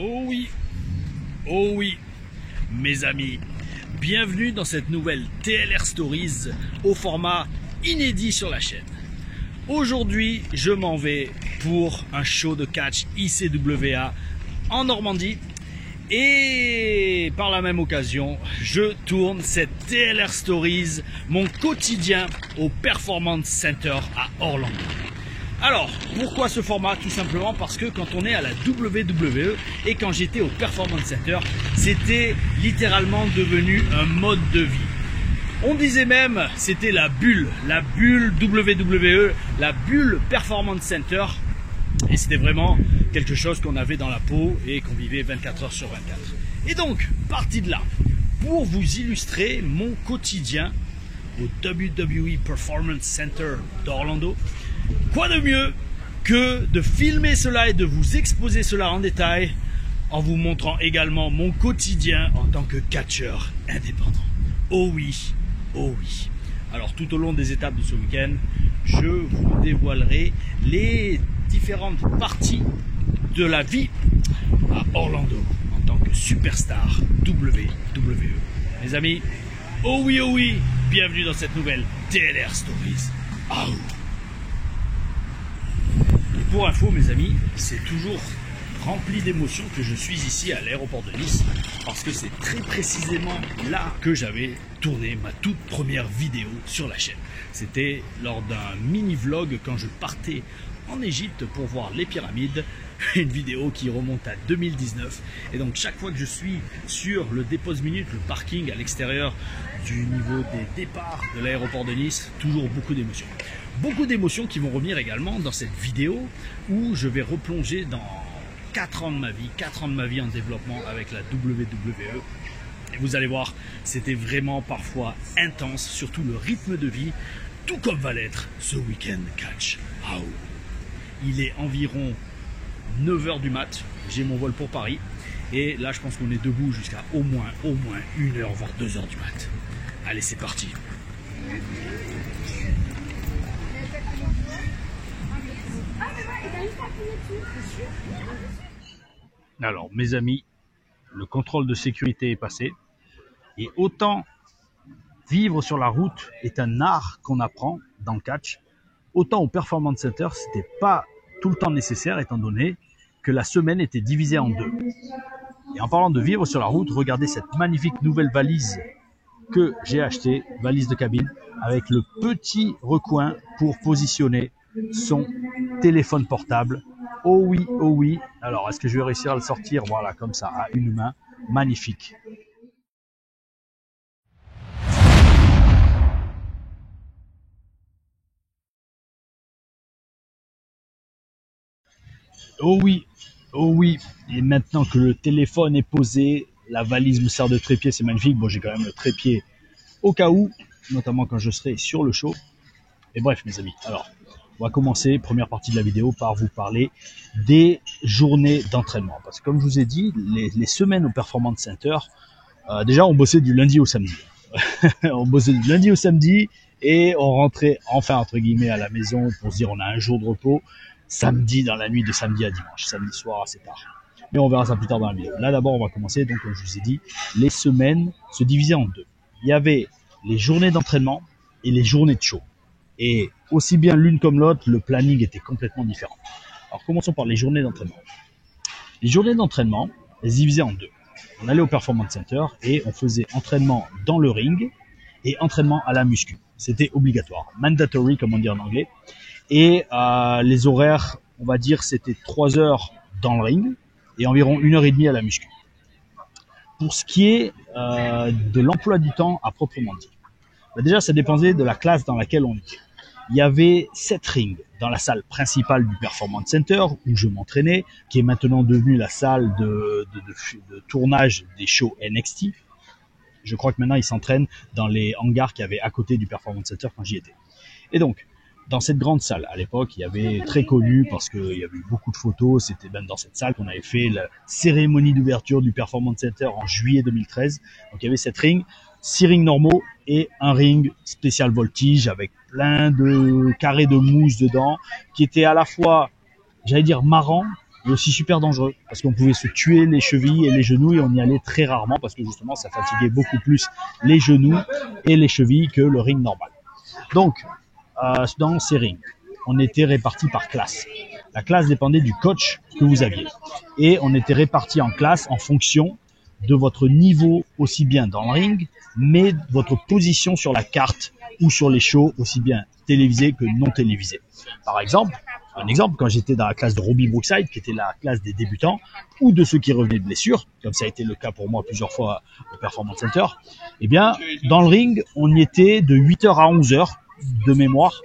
Oh oui, mes amis, bienvenue dans cette nouvelle TLR Stories au format inédit sur la chaîne. Aujourd'hui, je m'en vais pour un show de catch ICWA en Normandie et par la même occasion, je tourne cette TLR Stories, mon quotidien au Performance Center à Orlando. Alors, pourquoi ce format? Tout simplement parce que quand on est à la WWE et quand j'étais au Performance Center, c'était littéralement devenu un mode de vie. On disait même, c'était la bulle WWE, la bulle Performance Center. Et c'était vraiment quelque chose qu'on avait dans la peau et qu'on vivait 24 heures sur 24. Et donc, parti de là, pour vous illustrer mon quotidien au WWE Performance Center d'Orlando, quoi de mieux que de filmer cela et de vous exposer cela en détail en vous montrant également mon quotidien en tant que catcheur indépendant. Oh oui, oh oui. Alors tout au long des étapes de ce week-end, je vous dévoilerai les différentes parties de la vie à Orlando en tant que superstar WWE. Mes amis, oh oui, bienvenue dans cette nouvelle TLR Stories. Oh. Pour info, mes amis, c'est toujours rempli d'émotions que je suis ici à l'aéroport de Nice parce que c'est très précisément là que j'avais tourné ma toute première vidéo sur la chaîne. C'était lors d'un mini-vlog quand je partais en Égypte pour voir les pyramides, une vidéo qui remonte à 2019. Et donc chaque fois que je suis sur le dépose minute, le parking à l'extérieur du niveau des départs de l'aéroport de Nice, toujours beaucoup d'émotions. Beaucoup d'émotions qui vont revenir également dans cette vidéo où je vais replonger dans 4 ans de ma vie en développement avec la WWE. Et vous allez voir, c'était vraiment parfois intense, surtout le rythme de vie, tout comme va l'être ce week-end catch. Oh. Il est environ 9 h du mat, j'ai mon vol pour Paris. Et là, je pense qu'on est debout jusqu'à au moins 1 h, voire 2 h du mat. Allez, c'est parti. Alors, mes amis, le contrôle de sécurité est passé. Et autant vivre sur la route est un art qu'on apprend dans le catch, autant au Performance Center, c'était pas tout le temps nécessaire étant donné que la semaine était divisée en deux. Et en parlant de vivre sur la route, regardez cette magnifique nouvelle valise que j'ai achetée, valise de cabine, avec le petit recoin pour positionner son téléphone portable. Oh oui. Alors, est-ce que je vais réussir à le sortir? Voilà, comme ça, à une main. Magnifique. Oh oui. Et maintenant que le téléphone est posé, la valise me sert de trépied, c'est magnifique. Bon, j'ai quand même le trépied au cas où, notamment quand je serai sur le show. Et bref, mes amis, alors, on va commencer, première partie de la vidéo, par vous parler des journées d'entraînement. Parce que comme je vous ai dit, les semaines au Performance Center, déjà on bossait du lundi au samedi. On bossait du lundi au samedi et on rentrait enfin, entre guillemets, à la maison pour se dire on a un jour de repos, samedi, dans la nuit de samedi à dimanche, samedi soir assez tard. Mais on verra ça plus tard dans la vidéo. Là d'abord on va commencer, donc comme je vous ai dit, les semaines se divisaient en deux. Il y avait les journées d'entraînement et les journées de show. Et aussi bien l'une comme l'autre, le planning était complètement différent. Alors commençons par les journées d'entraînement. Les journées d'entraînement, elles se divisaient en deux. On allait au Performance Center et on faisait entraînement dans le ring et entraînement à la muscu. C'était obligatoire, mandatory comme on dit en anglais. Et les horaires, on va dire, c'était 3 heures dans le ring et environ 1h30 à la muscu. Pour ce qui est de l'emploi du temps à proprement dit, déjà ça dépendait de la classe dans laquelle on était. Il y avait 7 rings dans la salle principale du Performance Center où je m'entraînais, qui est maintenant devenue la salle de tournage des shows NXT. Je crois que maintenant ils s'entraînent dans les hangars qu'il y avait à côté du Performance Center quand j'y étais. Et donc, dans cette grande salle, à l'époque, il y avait très connu parce qu'il y avait eu beaucoup de photos. C'était même dans cette salle qu'on avait fait la cérémonie d'ouverture du Performance Center en juillet 2013. Donc il y avait 7 rings, 6 rings normaux et un ring spécial voltige avec plein de carrés de mousse dedans qui était à la fois, j'allais dire marrant, et aussi super dangereux parce qu'on pouvait se tuer les chevilles et les genoux et on y allait très rarement parce que justement ça fatiguait beaucoup plus les genoux et les chevilles que le ring normal. Donc, dans ces rings, on était répartis par classe. La classe dépendait du coach que vous aviez. Et on était répartis en classe en fonction de votre niveau aussi bien dans le ring, mais votre position sur la carte ou sur les shows aussi bien télévisés que non télévisés. Par exemple, quand j'étais dans la classe de Robbie Brookside, qui était la classe des débutants, ou de ceux qui revenaient de blessures, comme ça a été le cas pour moi plusieurs fois au Performance Center, eh bien, dans le ring, on y était de 8h à 11h de mémoire.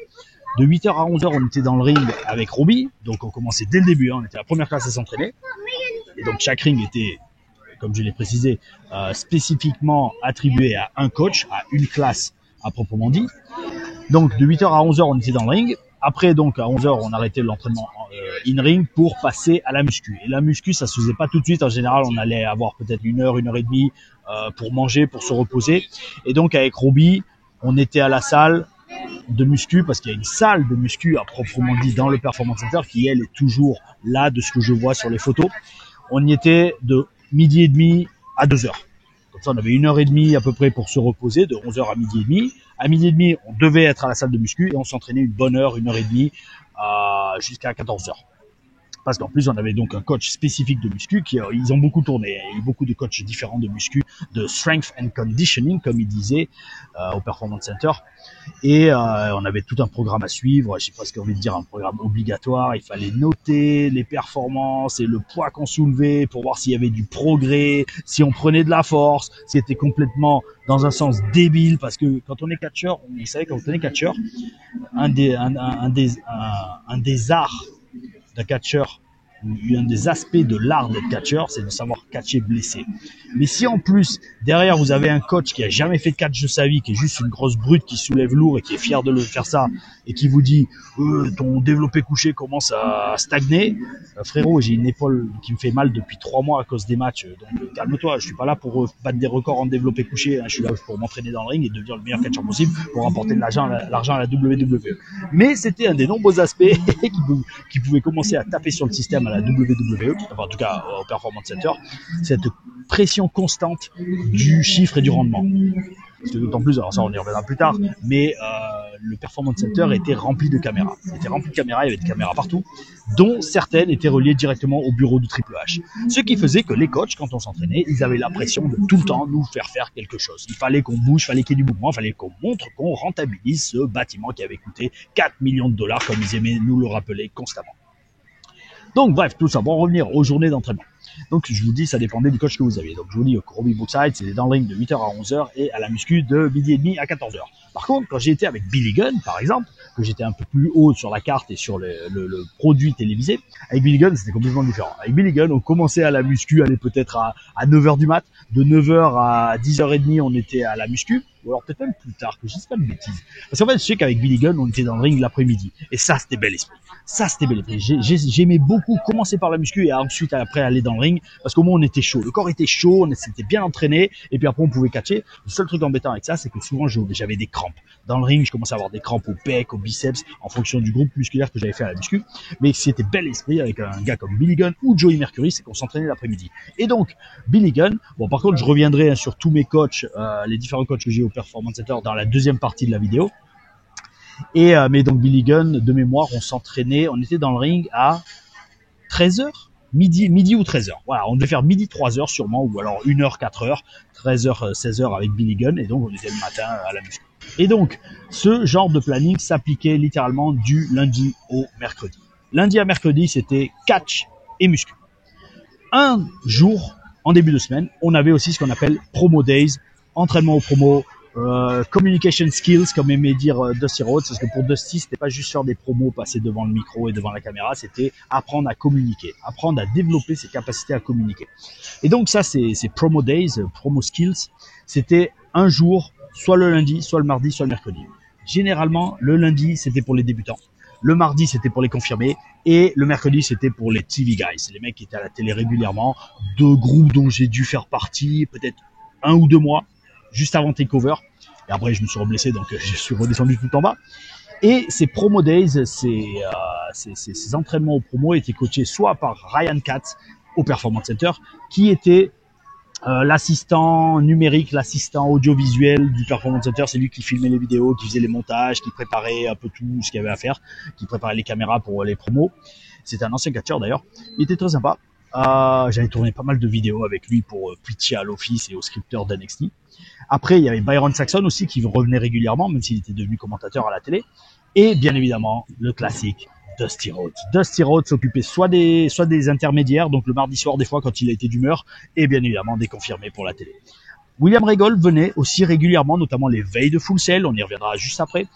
De 8h à 11h, on était dans le ring avec Robbie, donc on commençait dès le début, on était la première classe à s'entraîner, et donc chaque ring était, comme je l'ai précisé, spécifiquement attribué à un coach, à une classe à proprement dit. Donc de 8h à 11h, on était dans le ring. Après, donc, à 11h, on arrêtait l'entraînement in-ring pour passer à la muscu. Et la muscu, ça se faisait pas tout de suite. En général, on allait avoir peut-être 1h et demie pour manger, pour se reposer. Et donc, avec Robbie, on était à la salle de muscu, parce qu'il y a une salle de muscu à proprement dit dans le Performance Center qui, elle, est toujours là de ce que je vois sur les photos. On y était de 12h30 à 2h. Comme ça, on avait 1h30 à peu près pour se reposer, de 11h à 12h30. À 12h30, on devait être à la salle de muscu et on s'entraînait une bonne heure, 1h30 jusqu'à 14h. Parce qu'en plus, on avait donc un coach spécifique de muscu ils ont beaucoup tourné. Il y a eu beaucoup de coachs différents de muscu, de strength and conditioning, comme ils disaient, au Performance Center. Et on avait tout un programme à suivre. J'ai presque envie de dire un programme obligatoire. Il fallait noter les performances et le poids qu'on soulevait pour voir s'il y avait du progrès, si on prenait de la force, si c'était complètement dans un sens débile. Parce que quand on est catcheur, vous savez, quand on est catcheur, un des arts d'un catcheur, un des aspects de l'art d'être catcheur, c'est de savoir catcher blessé. Mais si en plus, derrière, vous avez un coach qui a jamais fait de catch de sa vie, qui est juste une grosse brute qui soulève lourd et qui est fier de le faire ça, et qui vous dit ton développé couché commence à stagner, frérot, j'ai une épaule qui me fait mal depuis 3 mois à cause des matchs, donc calme-toi, je suis pas là pour battre des records en développé couché, hein, je suis là pour m'entraîner dans le ring et devenir le meilleur catcheur possible pour rapporter de l'argent à la WWE. Mais c'était un des nombreux aspects qui pouvaient commencer à taper sur le système à la WWE, enfin, en tout cas au Performance Center, cette pression constante du chiffre et du rendement. Parce que d'autant plus, alors ça on y reviendra plus tard, mais le Performance Center était rempli de caméras. Il était rempli de caméras, il y avait des caméras partout, dont certaines étaient reliées directement au bureau du Triple H. Ce qui faisait que les coachs, quand on s'entraînait, ils avaient la pression de tout le temps nous faire quelque chose. Il fallait qu'on bouge, il fallait qu'il y ait du mouvement, il fallait qu'on montre qu'on rentabilise ce bâtiment qui avait coûté 4 millions de dollars, comme ils aimaient nous le rappeler constamment. Donc bref, tout ça, pour en revenir aux journées d'entraînement. Donc je vous dis, ça dépendait du coach que vous aviez. Donc je vous dis, Robbie Brookside, c'était dans le ring de 8h à 11h et à la muscu de 12h30 à 14h. Par contre, quand j'ai été avec Billy Gunn, par exemple, que j'étais un peu plus haut sur la carte et sur le produit télévisé, avec Billy Gunn, c'était complètement différent. Avec Billy Gunn, on commençait à la muscu, aller peut-être à 9h du mat. De 9h à 10h30, on était à la muscu. Ou alors peut-être même plus tard, que je ne dis pas de bêtises. Parce qu'en fait, je sais qu'avec Billy Gunn, on était dans le ring l'après-midi. Et ça, c'était bel esprit. Ça, c'était bel esprit. J'aimais beaucoup commencer par la muscu et ensuite, après, aller dans le ring. Parce qu'au moins, on était chaud. Le corps était chaud, on s'était bien entraîné. Et puis après, on pouvait catcher. Le seul truc embêtant avec ça, c'est que souvent, j'avais des crampes. Dans le ring, je commençais à avoir des crampes aux pecs, aux biceps, en fonction du groupe musculaire que j'avais fait à la muscu. Mais c'était bel esprit avec un gars comme Billy Gunn ou Joey Mercury, c'est qu'on s'entraînait l'après-midi. Et donc, Billy Gunn, bon, par contre, je reviendrai sur tous mes coachs, les différents coachs que j'ai au Performance Center dans la deuxième partie de la vidéo. Et mais donc Billy Gunn, de mémoire, on était dans le ring à 13h, midi ou 13h. Voilà, on devait faire midi 3h sûrement, ou alors 1h 4h, 13h 16h avec Billy Gunn, et donc on était le matin à la muscu. Et donc ce genre de planning s'appliquait littéralement du lundi au mercredi. Lundi à mercredi, c'était catch et muscu. Un jour en début de semaine, on avait aussi ce qu'on appelle promo days, entraînement au promo, communication skills, comme aimait dire Dusty Rhodes, parce que pour Dusty, c'était pas juste faire des promos, passer devant le micro et devant la caméra, c'était apprendre à communiquer, apprendre à développer ses capacités à communiquer. Et donc ça, c'est promo days, promo skills, c'était un jour, soit le lundi, soit le mardi, soit le mercredi. Généralement, le lundi, c'était pour les débutants. Le mardi, c'était pour les confirmés. Et le mercredi, c'était pour les TV guys. C'est les mecs qui étaient à la télé régulièrement. 2 groupes dont j'ai dû faire partie, peut-être 1 ou 2 mois, juste avant Takeover. Et après, je me suis reblessé, donc je suis redescendu tout en bas. Et ces promo days, ces entraînements au promo étaient coachés soit par Ryan Katz au Performance Center, qui était l'assistant numérique, l'assistant audiovisuel du Performance Center. C'est lui qui filmait les vidéos, qui faisait les montages, qui préparait un peu tout ce qu'il y avait à faire, qui préparait les caméras pour les promos. C'était un ancien catcheur d'ailleurs. Il était très sympa. J'avais tourné pas mal de vidéos avec lui pour pitcher à l'office et aux scripteurs d'NXT. Après, il y avait Byron Saxton aussi qui revenait régulièrement, même s'il était devenu commentateur à la télé. Et bien évidemment, le classique Dusty Rhodes. Dusty Rhodes s'occupait soit des intermédiaires, donc le mardi soir des fois quand il a été d'humeur, et bien évidemment des confirmés pour la télé. William Regal venait aussi régulièrement, notamment les veilles de Full Sail, on y reviendra juste après.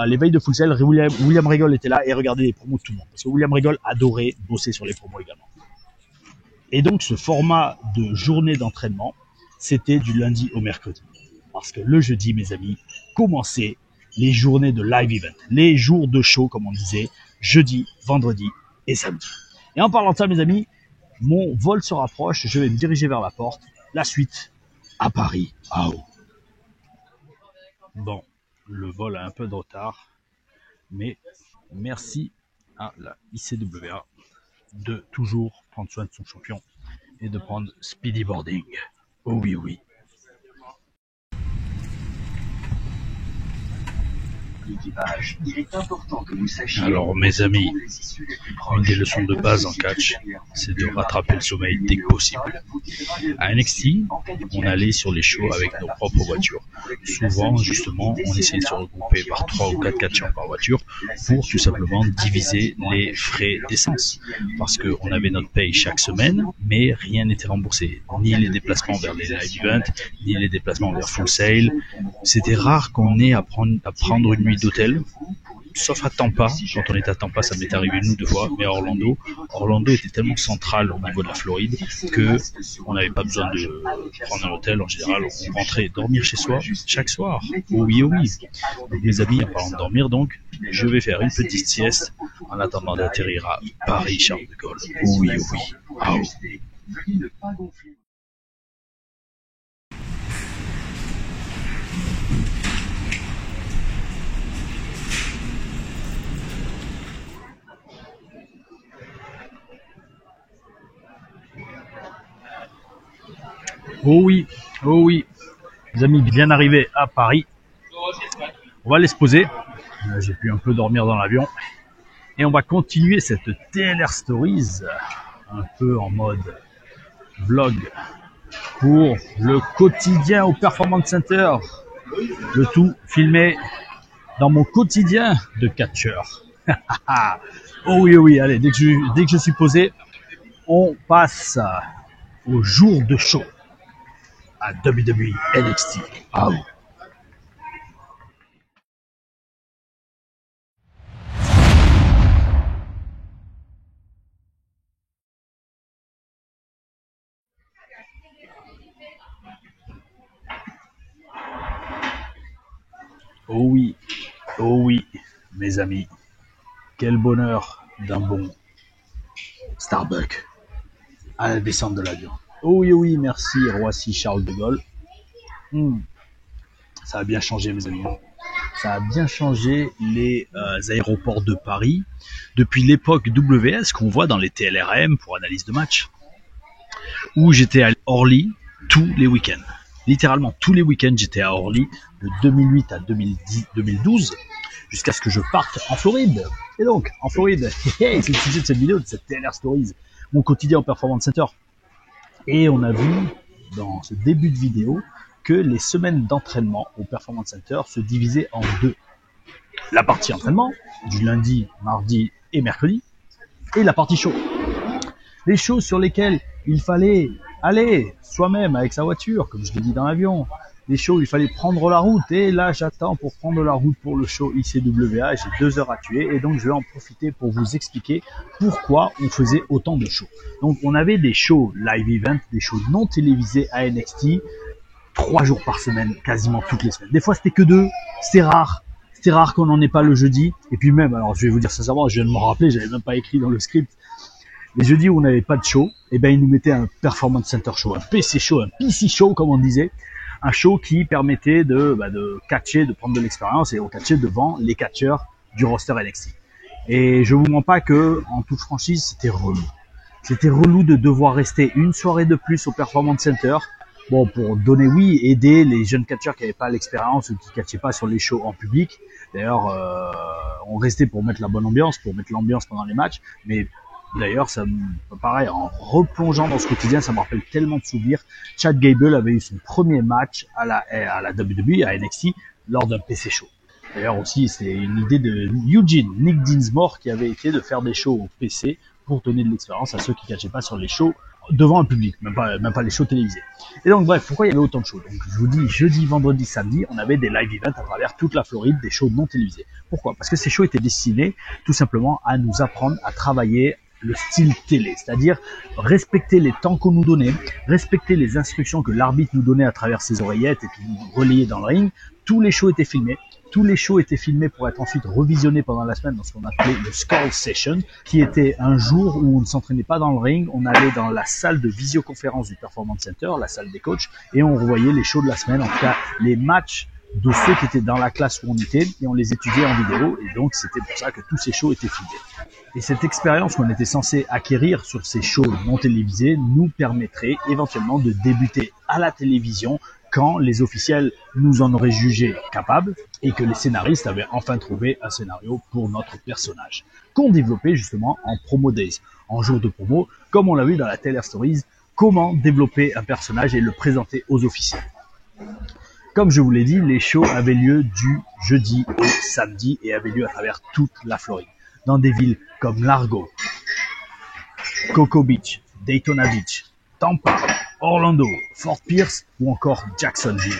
Les veilles de Full Sail, William Regal était là et regardait les promos de tout le monde. Parce que William Regal adorait bosser sur les promos également. Et donc ce format de journée d'entraînement, c'était du lundi au mercredi. Parce que le jeudi, mes amis, commençaient les journées de live event, les jours de show, comme on disait, jeudi, vendredi et samedi. Et en parlant de ça, mes amis, mon vol se rapproche, je vais me diriger vers la porte. La suite à Paris. Bon, le vol a un peu de retard, mais merci à la ICWA de toujours prendre soin de son champion et de prendre Speedy Boarding. Oh oui, oui. L'équipage, il est important que vous sachiez. Alors mes amis, une des leçons de base en catch, c'est de rattraper le sommeil dès que possible. À NXT, on allait sur les shows avec nos propres voitures. Souvent, justement, on essayait de se regrouper par 3 ou 4 catcheurs par voiture pour tout simplement diviser les frais d'essence. Parce qu'on avait notre paye chaque semaine, mais rien n'était remboursé. Ni les déplacements vers les live events, ni les déplacements vers Full Sail. C'était rare qu'on ait à prendre une nuit d'hôtel, sauf à Tampa. Quand on était à Tampa, ça m'est arrivé 1 ou 2 fois, mais à Orlando était tellement central au niveau de la Floride que on n'avait pas besoin de prendre un hôtel. En général, on rentrait dormir chez soi chaque soir. Oh oui, oh oui. Donc mes amis, en parlant de dormir, donc, je vais faire une petite sieste en attendant d'atterrir à Paris Charles de Gaulle. Oh oui, oh oui. Oh oui, oh oui. Les amis, bien arrivés à Paris. On va les se poser. J'ai pu un peu dormir dans l'avion. Et on va continuer cette TLR Stories un peu en mode vlog pour le quotidien au Performance Center. Le tout filmé dans mon quotidien de catcheur. Oh oui, oh oui, allez, dès que je suis posé, on passe au jour de show à WWE NXT. Oh oui, mes amis, quel bonheur d'un bon Starbucks à la descente de l'avion. Oh oui, merci Roissy Charles de Gaulle. Ça a bien changé, mes amis. Ça a bien changé les aéroports de Paris depuis l'époque WS qu'on voit dans les TLRM pour analyse de match, où j'étais à Orly tous les week-ends. Littéralement tous les week-ends, j'étais à Orly de 2008 à 2012 jusqu'à ce que je parte en Floride. Et donc, en Floride, c'est le sujet de cette vidéo, de cette TLR Stories, mon quotidien au Performance Center. Et on a vu dans ce début de vidéo que les semaines d'entraînement au Performance Center se divisaient en 2. La partie entraînement, du lundi, mardi et mercredi, et la partie show. Les shows sur lesquelles il fallait aller soi-même avec sa voiture, comme je l'ai dit dans l'avion. Les shows, il fallait prendre la route. Et là, j'attends pour prendre la route pour le show ICWA. J'ai 2 heures à tuer. Et donc, je vais en profiter pour vous expliquer pourquoi on faisait autant de shows. Donc, on avait des shows live event, des shows non télévisés à NXT, 3 jours par semaine, quasiment toutes les semaines. Des fois, c'était que 2. C'était rare. C'était rare qu'on n'en ait pas le jeudi. Et puis même, alors, je vais vous dire sincèrement, je viens de me rappeler, j'avais même pas écrit dans le script. Les jeudis où on n'avait pas de show, eh ben, ils nous mettaient un Performance Center show, un PC show, un PC show, comme on disait. Un show qui permettait de catcher, de prendre de l'expérience et on catchait devant les catcheurs du roster NXT. Et je vous mens pas que, en toute franchise, c'était relou. C'était relou de devoir rester une soirée de plus au Performance Center. Bon, pour donner, oui, aider les jeunes catcheurs qui n'avaient pas l'expérience ou qui ne catchaient pas sur les shows en public. D'ailleurs, on restait pour mettre la bonne ambiance, pour mettre l'ambiance pendant les matchs. Mais d'ailleurs, ça, pareil, en replongeant dans ce quotidien, ça me rappelle tellement de souvenirs. Chad Gable avait eu son premier match à la WWE, à NXT, lors d'un PC show. D'ailleurs aussi, c'est une idée de Nick Dinsmore qui avait été de faire des shows au PC pour donner de l'expérience à ceux qui ne catchaient pas sur les shows devant un public, même pas les shows télévisés. Et donc bref, pourquoi il y avait autant de shows? Donc je vous dis, jeudi, vendredi, samedi, on avait des live events à travers toute la Floride, des shows non télévisés. Pourquoi? Parce que ces shows étaient destinés tout simplement à nous apprendre à travailler le style télé, c'est-à-dire respecter les temps qu'on nous donnait, respecter les instructions que l'arbitre nous donnait à travers ses oreillettes et puis nous relayer dans le ring. Tous les shows étaient filmés. Tous les shows étaient filmés pour être ensuite revisionnés pendant la semaine dans ce qu'on appelait le Skull Session, qui était un jour où on ne s'entraînait pas dans le ring, on allait dans la salle de visioconférence du Performance Center, la salle des coachs, et on revoyait les shows de la semaine, en tout cas les matchs de ceux qui étaient dans la classe où on était, et on les étudiait en vidéo, et donc c'était pour ça que tous ces shows étaient filmés. Et cette expérience qu'on était censé acquérir sur ces shows non télévisés nous permettrait éventuellement de débuter à la télévision quand les officiels nous en auraient jugé capables et que les scénaristes avaient enfin trouvé un scénario pour notre personnage, qu'on développait justement en promo days, en jour de promo, comme on l'a vu dans la Taylor Stories, comment développer un personnage et le présenter aux officiels. Comme je vous l'ai dit, les shows avaient lieu du jeudi au samedi et avaient lieu à travers toute la Floride, dans des villes comme Largo, Cocoa Beach, Daytona Beach, Tampa, Orlando, Fort Pierce ou encore Jacksonville.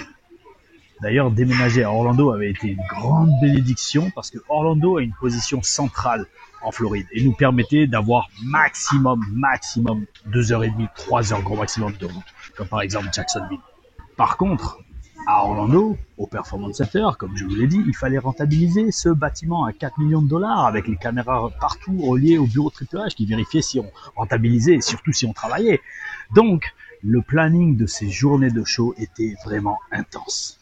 D'ailleurs, déménager à Orlando avait été une grande bénédiction parce que Orlando a une position centrale en Floride et nous permettait d'avoir maximum 2h30, 3h gros maximum de route, comme par exemple Jacksonville. Par contre, à Orlando, au Performance Center, comme je vous l'ai dit, il fallait rentabiliser ce bâtiment à 4 millions de dollars avec les caméras partout reliées au bureau Triple H qui vérifiaient si on rentabilisait et surtout si on travaillait. Donc, le planning de ces journées de show était vraiment intense.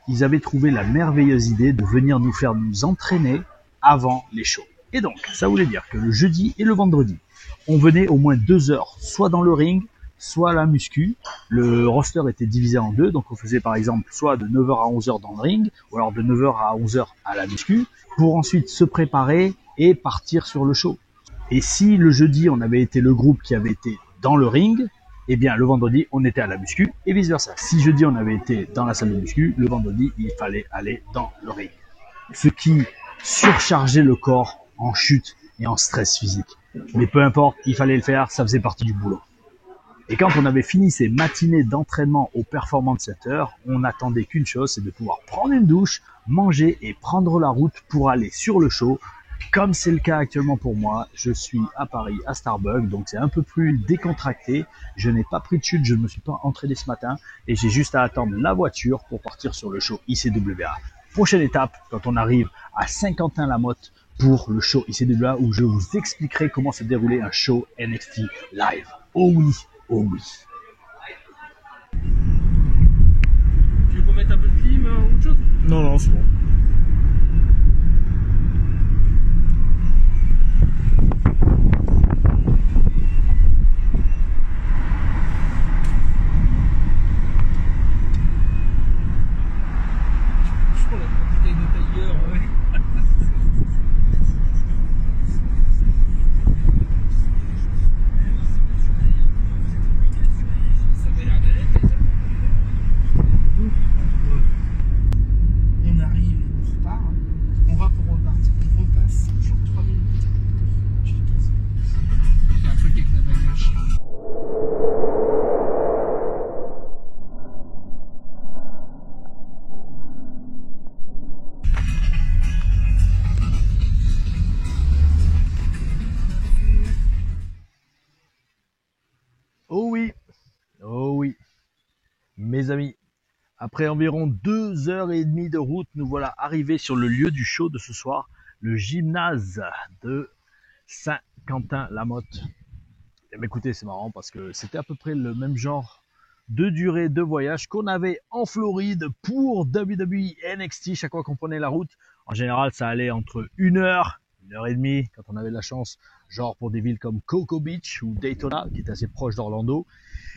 Ils avaient trouvé la merveilleuse idée de venir nous faire nous entraîner avant les shows. Et donc, ça voulait dire que le jeudi et le vendredi, on venait au moins 2 heures, soit dans le ring, soit à la muscu. Le roster était divisé en deux, donc on faisait par exemple soit de 9h à 11h dans le ring, ou alors de 9h à 11h à la muscu, pour ensuite se préparer et partir sur le show. Et si le jeudi, on avait été le groupe qui avait été dans le ring, eh bien le vendredi, on était à la muscu, et vice versa. Si jeudi, on avait été dans la salle de muscu, le vendredi, il fallait aller dans le ring. Ce qui surchargeait le corps en chute et en stress physique. Mais peu importe, il fallait le faire, ça faisait partie du boulot. Et quand on avait fini ces matinées d'entraînement au Performance Center, on n'attendait qu'une chose, c'est de pouvoir prendre une douche, manger et prendre la route pour aller sur le show. Comme c'est le cas actuellement pour moi, je suis à Paris, à Starbucks, donc c'est un peu plus décontracté. Je n'ai pas pris de chute, je ne me suis pas entraîné ce matin et j'ai juste à attendre la voiture pour partir sur le show ICWA. Prochaine étape, quand on arrive à Saint-Quentin-la-Motte pour le show ICWA où je vous expliquerai comment se déroulait un show NXT live. Oh oui! Oh oui. Tu veux qu'on mette un peu de clim ou autre chose? Non, c'est bon. Je prends la bouteille de Tiger, ouais. On arrive, on repart, on va pour repartir, on repasse, genre 3 minutes. Il y a un truc avec la bagage. Oh oui, mes amis. Après environ 2h30 de route, nous voilà arrivés sur le lieu du show de ce soir, le gymnase de Saint-Quentin-la-Motte. Et bien, écoutez, c'est marrant parce que c'était à peu près le même genre de durée de voyage qu'on avait en Floride pour WWE NXT. Chaque fois qu'on prenait la route, en général, ça allait entre 1 heure, 1 heure et demie, quand on avait de la chance, genre pour des villes comme Cocoa Beach ou Daytona, qui est assez proche d'Orlando,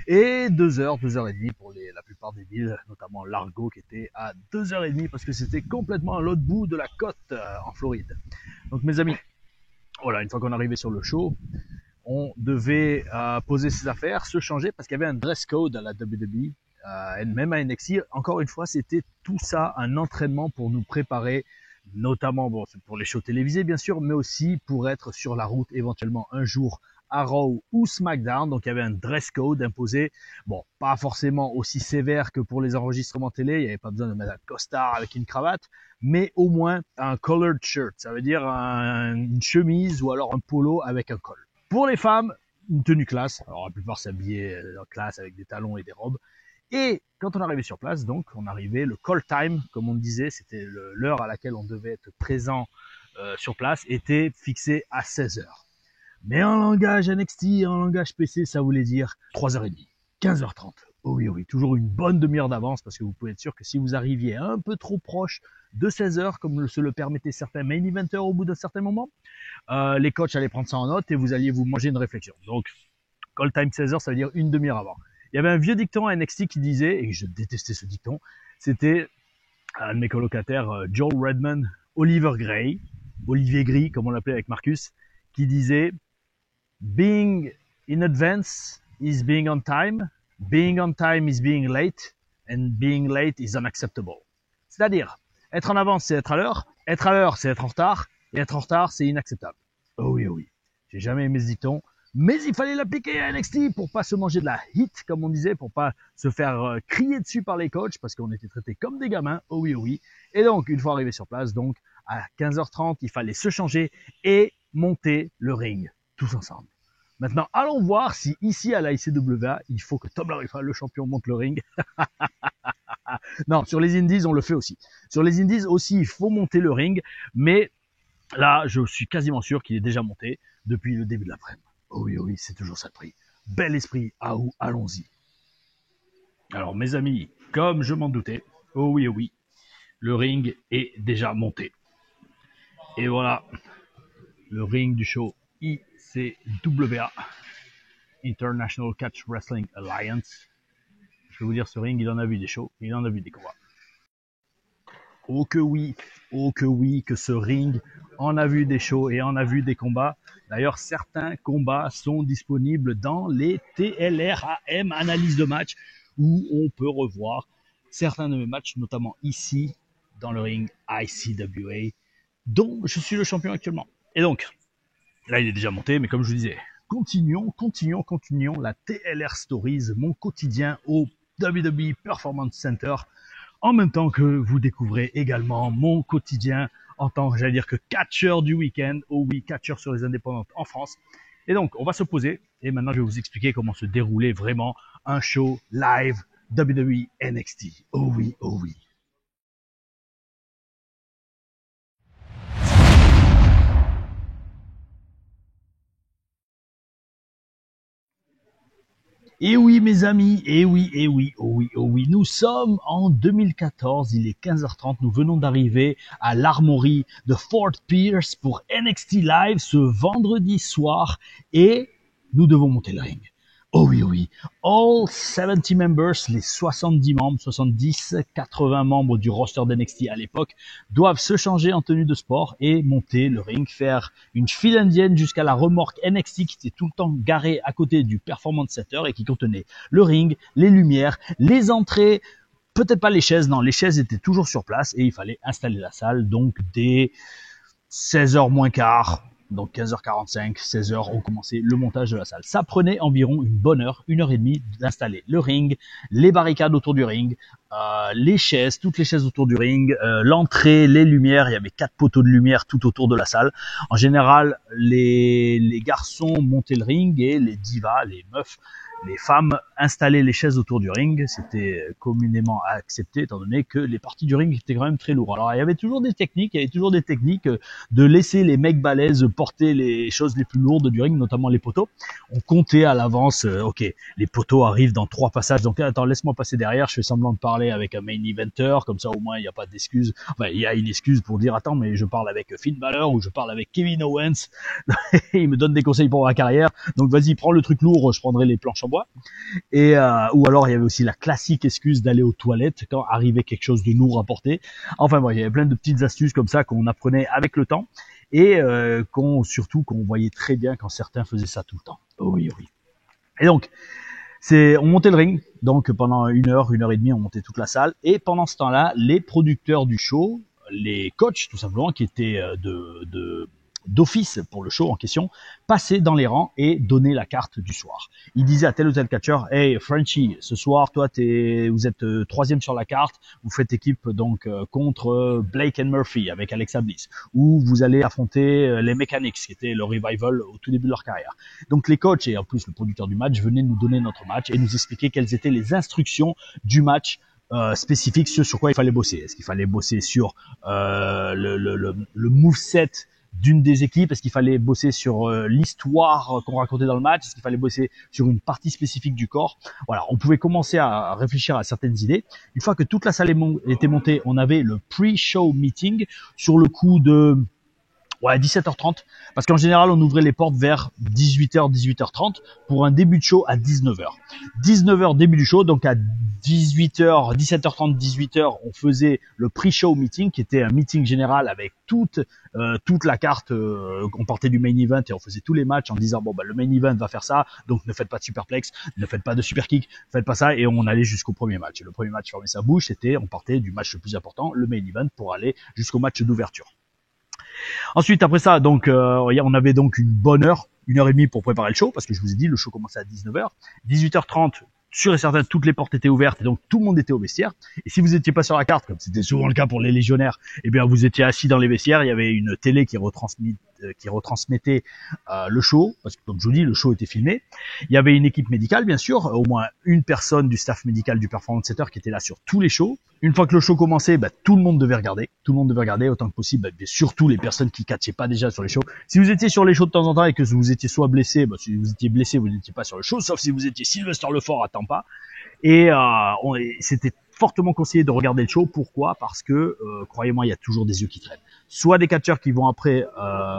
et 2 heures, 2 heures et demie pour la plupart des villes, notamment Largo, qui était à 2 heures et demie, parce que c'était complètement à l'autre bout de la côte en Floride. Donc mes amis, voilà, une fois qu'on arrivait sur le show, on devait poser ses affaires, se changer, parce qu'il y avait un dress code à la WWE, et même à NXT. Encore une fois, c'était tout ça un entraînement pour nous préparer, notamment bon, pour les shows télévisés bien sûr, mais aussi pour être sur la route éventuellement un jour à Raw ou SmackDown. Donc il y avait un dress code imposé, bon, pas forcément aussi sévère que pour les enregistrements télé, il n'y avait pas besoin de mettre un costard avec une cravate, mais au moins un collared shirt, ça veut dire une chemise ou alors un polo avec un col. Pour les femmes, une tenue classe, alors la plupart s'habillaient en classe avec des talons et des robes. Et quand on arrivait sur place, donc on arrivait, le call time, comme on disait, c'était l'heure à laquelle on devait être présent sur place, était fixé à 16 heures. Mais en langage NXT, en langage PC, ça voulait dire 3h30, 15h30. Oh oui, oui, toujours une bonne demi-heure d'avance, parce que vous pouvez être sûr que si vous arriviez un peu trop proche de 16h, comme se le permettaient certains main eventers au bout d'un certain moment, les coachs allaient prendre ça en note et vous alliez vous manger une réflexion. Donc, call time 16h, ça veut dire une demi-heure avant. Il y avait un vieux dicton à NXT qui disait, et je détestais ce dicton, c'était un de mes colocataires, Joel Redman, Olivier Gris, comme on l'appelait avec Marcus, qui disait « Being in advance is being on time, being on time is being late, and being late is unacceptable. » C'est-à-dire, être en avance, c'est être à l'heure, c'est être en retard, et être en retard, c'est inacceptable. Oh oui, oh oui, j'ai jamais aimé ce dicton, mais il fallait l'appliquer à NXT pour pas se manger de la hit, comme on disait, pour pas se faire crier dessus par les coachs, parce qu'on était traités comme des gamins, oh oui, oh oui. Et donc, une fois arrivé sur place, donc, à 15h30, il fallait se changer et monter le ring, tous ensemble. Maintenant, allons voir si ici à la ICWA, il faut que Tom Larifa, le champion, monte le ring. Non, sur les Indies, on le fait aussi. Sur les Indies aussi, il faut monter le ring, mais là, je suis quasiment sûr qu'il est déjà monté depuis le début de l'après-midi. Oh oui, oh oui, c'est toujours ça de prix. Bel esprit, ah ou allons-y. Alors mes amis, comme je m'en doutais, oh oui, le ring est déjà monté. Et voilà, le ring du show ICWA, International Catch Wrestling Alliance. Je vais vous dire, ce ring, il en a vu des shows, il en a vu des combats. Oh que oui, que ce ring en a vu des shows et en a vu des combats. D'ailleurs, certains combats sont disponibles dans les TLRAM, analyse de match, où on peut revoir certains de mes matchs, notamment ici, dans le ring ICWA, dont je suis le champion actuellement. Et donc, là, il est déjà monté, mais comme je vous disais, continuons la TLR Stories, mon quotidien au WWE Performance Center, en même temps que vous découvrez également mon quotidien en tant, j'allais dire, que catcheur du week-end. Oh oui, catcheur sur les indépendantes en France. Et donc, on va se poser, et maintenant je vais vous expliquer comment se déroulait vraiment un show live WWE NXT. Oh oui, oh oui. Et oui, mes amis, et oui, oh oui, nous sommes en 2014, il est 15h30, nous venons d'arriver à l'Armory de Fort Pierce pour NXT Live ce vendredi soir, et nous devons monter le ring. Oh oui, all 70 members, les 70 membres, 70, 80 membres du roster d'NXT à l'époque, doivent se changer en tenue de sport et monter le ring, faire une file indienne jusqu'à la remorque NXT qui était tout le temps garée à côté du Performance Center et qui contenait le ring, les lumières, les entrées, peut-être pas les chaises, non, les chaises étaient toujours sur place et il fallait installer la salle, donc dès 16h moins quart, donc 15h45, 16h, on commençait le montage de la salle. Ça prenait environ une bonne heure, 1h30 d'installer le ring, les barricades autour du ring, les chaises, toutes les chaises autour du ring, l'entrée, les lumières. Il y avait 4 poteaux de lumière tout autour de la salle. En général, les garçons montaient le ring et les divas, les meufs, les femmes installaient les chaises autour du ring. C'était communément accepté étant donné que les parties du ring étaient quand même très lourdes. Alors il y avait toujours des techniques, de laisser les mecs balèzes porter les choses les plus lourdes du ring, notamment les poteaux. On comptait à l'avance, ok, les poteaux arrivent dans 3 passages, donc attends, laisse-moi passer derrière, je fais semblant de parler avec un main eventer, comme ça au moins il n'y a pas d'excuse. Enfin, il y a une excuse pour dire attends, mais je parle avec Finn Balor ou je parle avec Kevin Owens. Il me donne des conseils pour ma carrière, donc vas-y, prends le truc lourd, je prendrai les planches en bois. Et ou alors il y avait aussi la classique excuse d'aller aux toilettes quand arrivait quelque chose de lourd à porter. Enfin bon, il y avait plein de petites astuces comme ça qu'on apprenait avec le temps et qu'on voyait très bien quand certains faisaient ça tout le temps. Oh oui, oui. Et donc on montait le ring, donc pendant 1 heure, 1 heure et demie, on montait toute la salle et pendant ce temps-là, les producteurs du show, les coachs tout simplement qui étaient d'office pour le show en question, passer dans les rangs et donner la carte du soir. Il disait à tel ou tel catcheur, hey Frenchie, ce soir toi vous êtes 3e sur la carte, vous faites équipe donc contre Blake and Murphy avec Alexa Bliss, ou vous allez affronter les Mechanics qui étaient le revival au tout début de leur carrière. Donc les coachs et en plus le producteur du match venaient nous donner notre match et nous expliquer quelles étaient les instructions du match spécifique, sur quoi il fallait bosser. Est-ce qu'il fallait bosser sur le moveset d'une des équipes? Est-ce qu'il fallait bosser sur l'histoire qu'on racontait dans le match? Est-ce qu'il fallait bosser sur une partie spécifique du corps? Voilà, on pouvait commencer à réfléchir à certaines idées. Une fois que toute la salle était montée, on avait le pre-show meeting sur le coup de 17h30, parce qu'en général on ouvrait les portes vers 18h, 18h30 pour un début de show à 19h. 19h début du show, donc à 18h, 17h30, 18h, on faisait le pre-show meeting qui était un meeting général avec toute la carte. On partait du main event et on faisait tous les matchs en disant bon bah le main event va faire ça, donc ne faites pas de superplex, ne faites pas de super kick, faites pas ça, et on allait jusqu'au premier match. Et le premier match fermait sa bouche, on partait du match le plus important, le main event, pour aller jusqu'au match d'ouverture. Ensuite, après ça, donc, on avait donc une bonne heure, 1 heure et demie pour préparer le show, parce que je vous ai dit, le show commençait à 19h. 18h30, sûr et certain, toutes les portes étaient ouvertes et donc tout le monde était au vestiaire. Et si vous étiez pas sur la carte, comme c'était souvent le cas pour les légionnaires, eh bien vous étiez assis dans les vestiaires. Il y avait une télé qui retransmettait le show, parce que comme je vous dis, le show était filmé. Il y avait une équipe médicale, bien sûr, au moins une personne du staff médical du Performance Center qui était là sur tous les shows. Une fois que le show commençait, tout le monde devait regarder. Tout le monde devait regarder autant que possible, surtout les personnes qui catchaient pas déjà sur les shows. Si vous étiez sur les shows de temps en temps et que vous étiez soit blessé, si vous étiez blessé, vous n'étiez pas sur le show, sauf si vous étiez Sylvester Lefort à Tampa. Et c'était fortement conseillé de regarder le show. Pourquoi? Parce que, croyez-moi, il y a toujours des yeux qui traînent. Soit des catcheurs qui vont après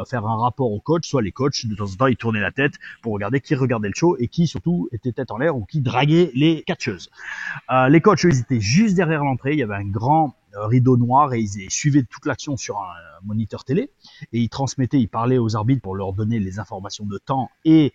faire un rapport au coach, soit les coachs, de temps en temps, ils tournaient la tête pour regarder qui regardait le show et qui, surtout, était tête en l'air ou qui draguait les catcheuses. Les coachs, eux, ils étaient juste derrière l'entrée. Il y avait un grand rideau noir et ils suivaient toute l'action sur un moniteur télé et ils parlaient aux arbitres pour leur donner les informations de temps et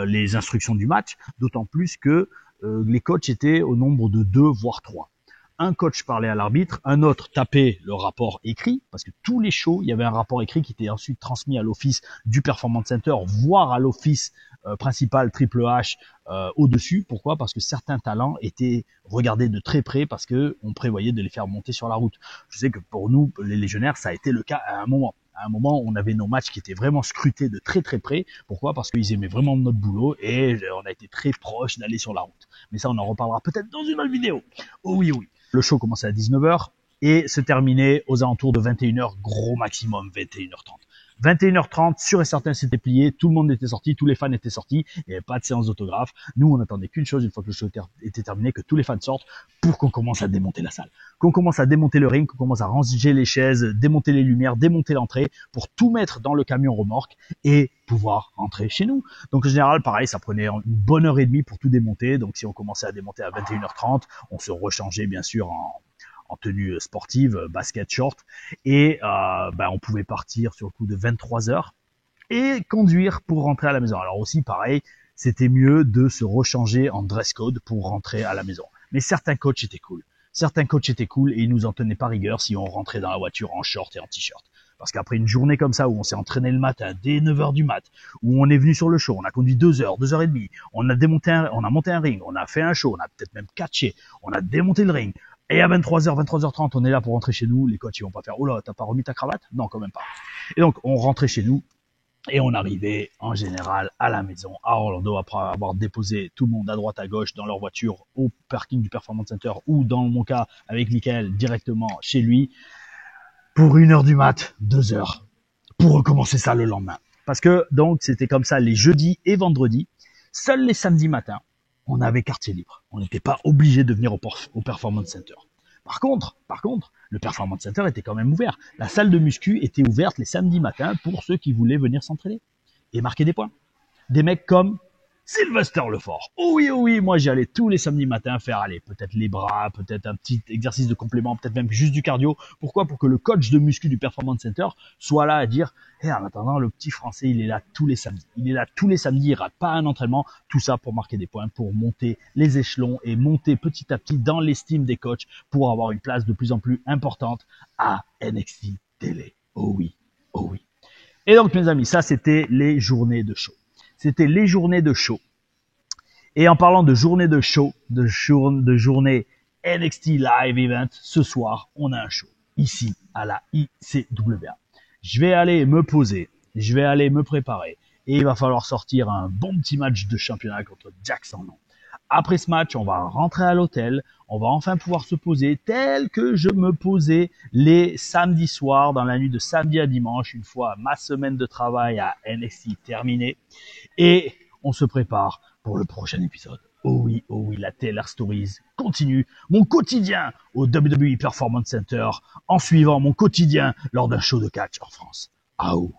les instructions du match, d'autant plus que les coachs étaient au nombre de 2 voire 3. Un coach parlait à l'arbitre, un autre tapait le rapport écrit, parce que tous les shows, il y avait un rapport écrit qui était ensuite transmis à l'office du Performance Center, voire à l'office principal Triple H au-dessus. Pourquoi? Parce que certains talents étaient regardés de très près, parce que on prévoyait de les faire monter sur la route. Je sais que pour nous, les légionnaires, ça a été le cas à un moment. À un moment, on avait nos matchs qui étaient vraiment scrutés de très très près. Pourquoi? Parce qu'ils aimaient vraiment notre boulot et on a été très proche d'aller sur la route. Mais ça, on en reparlera peut-être dans une autre vidéo. Oh oui, oui. Le show commençait à 19h et se terminait aux alentours de 21h, gros maximum 21h30. 21h30, sûr et certain, c'était plié, tout le monde était sorti, tous les fans étaient sortis, il n'y avait pas de séance d'autographe. Nous, on attendait qu'une chose, une fois que le show était terminé, que tous les fans sortent pour qu'on commence à démonter la salle. Qu'on commence à démonter le ring, qu'on commence à ranger les chaises, démonter les lumières, démonter l'entrée, pour tout mettre dans le camion remorque et pouvoir rentrer chez nous. Donc en général, pareil, ça prenait une bonne heure et demie pour tout démonter. Donc si on commençait à démonter à 21h30, on se rechangeait bien sûr en tenue sportive, basket, short, et on pouvait partir sur le coup de 23h et conduire pour rentrer à la maison. Alors aussi, pareil, c'était mieux de se rechanger en dress code pour rentrer à la maison. Mais certains coachs étaient cool. Et ils nous en tenaient pas rigueur si on rentrait dans la voiture en short et en t-shirt. Parce qu'après une journée comme ça, où on s'est entraîné le matin, dès 9h du mat, où on est venu sur le show, on a conduit 2 heures, 2 heures et demie, on a monté un ring, on a fait un show, on a peut-être même catché, on a démonté le ring. Et à 23h, 23h30, on est là pour rentrer chez nous. Les coachs, ils vont pas faire, oh là, t'as pas remis ta cravate? Non, quand même pas. Et donc, on rentrait chez nous. Et on arrivait en général à la maison à Orlando après avoir déposé tout le monde à droite à gauche dans leur voiture au parking du Performance Center ou dans mon cas avec Michael directement chez lui pour 1h du mat, 2h pour recommencer ça le lendemain. Parce que donc c'était comme ça les jeudis et vendredis. Seuls les samedis matins, on avait quartier libre. On n'était pas obligé de venir au Performance Center. Par contre, le Performance Center était quand même ouvert. La salle de muscu était ouverte les samedis matins pour ceux qui voulaient venir s'entraîner et marquer des points. Des mecs comme Sylvester Lefort. Oh oui, moi j'y allais tous les samedis matins faire peut-être les bras, peut-être un petit exercice de complément, peut-être même juste du cardio. Pourquoi? Pour que le coach de muscu du Performance Center soit là à dire en attendant, le petit français, il est là tous les samedis. Il est là tous les samedis, il rate pas un entraînement. Tout ça pour marquer des points, pour monter les échelons et monter petit à petit dans l'estime des coachs pour avoir une place de plus en plus importante à NXT Télé. Oh oui. Et donc mes amis, ça c'était les journées de show. C'était les journées de show. Et en parlant de journées de show, de journée NXT Live Event, ce soir, on a un show ici à la ICWA. Je vais aller me poser, je vais aller me préparer et il va falloir sortir un bon petit match de championnat contre Jack Sandon. Après ce match, on va rentrer à l'hôtel, on va enfin pouvoir se poser tel que je me posais les samedis soirs, dans la nuit de samedi à dimanche, une fois ma semaine de travail à NXT terminée. Et on se prépare pour le prochain épisode. Oh oui, la TLR Stories continue mon quotidien au WWE Performance Center en suivant mon quotidien lors d'un show de catch en France. Aouh.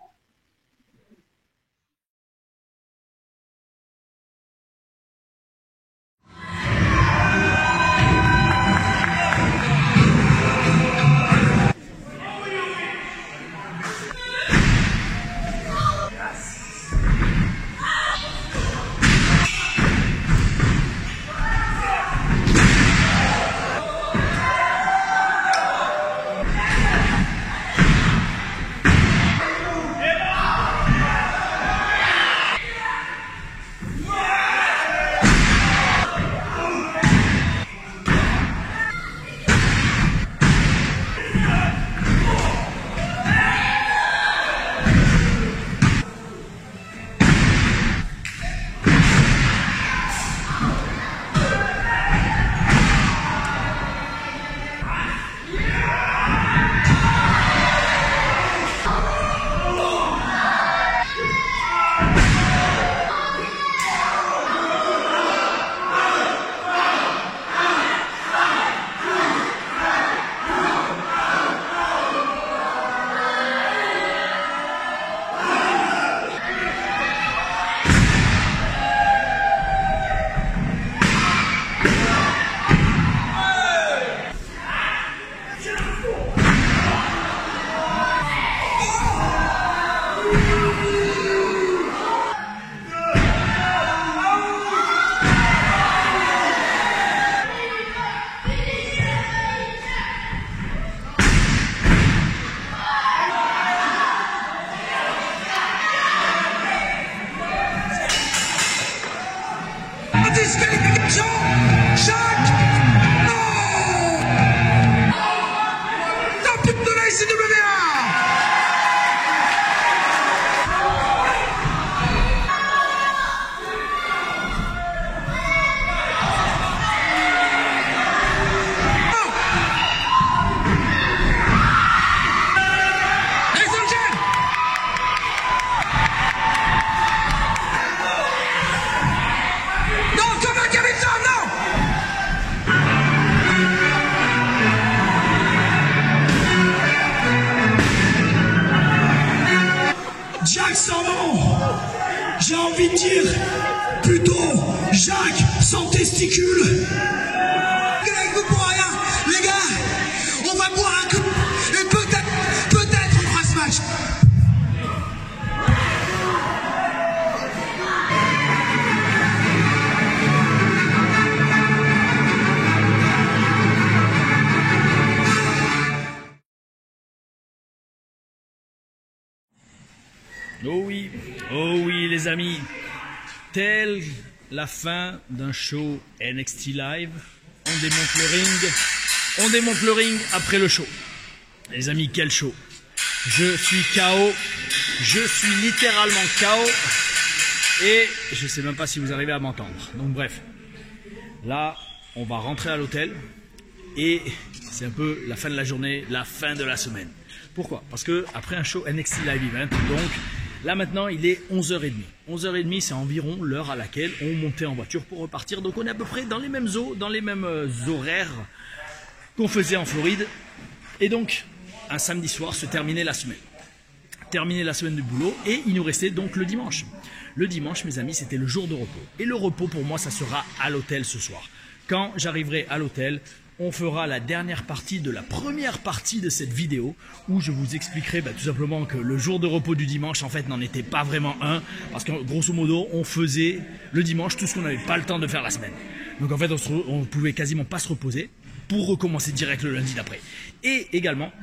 Disqualification, Jacques. Non. Top de la ICWA. Jacques Sandon, j'ai envie de dire plutôt Jacques sans testicules. Vous pour rien, les gars, on va boire un coup et peut-être on fera ce match. Oh oui, les amis. Telle la fin d'un show NXT Live, on démonte le ring après le show. Les amis, quel show. Je suis KO, je suis littéralement KO et je sais même pas si vous arrivez à m'entendre. Donc bref, là on va rentrer à l'hôtel et c'est un peu la fin de la journée, la fin de la semaine. Pourquoi? Parce que après un show NXT Live Event, donc là maintenant il est 11h30. 11h30 c'est environ l'heure à laquelle on montait en voiture pour repartir. Donc on est à peu près dans les mêmes eaux, dans les mêmes horaires qu'on faisait en Floride. Et donc un samedi soir se terminait la semaine. Terminer la semaine du boulot et il nous restait donc le dimanche. Le dimanche, mes amis, c'était le jour de repos. Et le repos, pour moi, ça sera à l'hôtel ce soir. Quand j'arriverai à l'hôtel, on fera la dernière partie de la première partie de cette vidéo où je vous expliquerai tout simplement que le jour de repos du dimanche, en fait, n'en était pas vraiment un. Parce que, grosso modo, on faisait le dimanche tout ce qu'on n'avait pas le temps de faire la semaine. Donc, en fait, on pouvait quasiment pas se reposer pour recommencer direct le lundi d'après. Et également,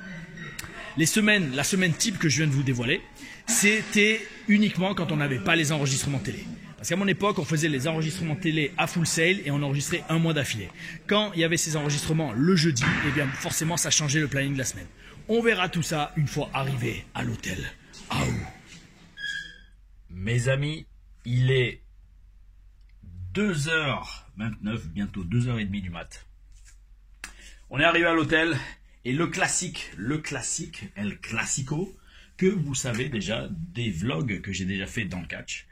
la semaine type que je viens de vous dévoiler, c'était uniquement quand on n'avait pas les enregistrements télé. Parce qu'à mon époque, on faisait les enregistrements télé à full sail et on enregistrait un mois d'affilée. Quand il y avait ces enregistrements le jeudi, eh bien forcément ça changeait le planning de la semaine. On verra tout ça une fois arrivé à l'hôtel. Mes amis, il est 2h29, bientôt 2h30 du mat. On est arrivé à l'hôtel. Et le classique, El Clasico, que vous savez déjà des vlogs que j'ai déjà fait dans le catch.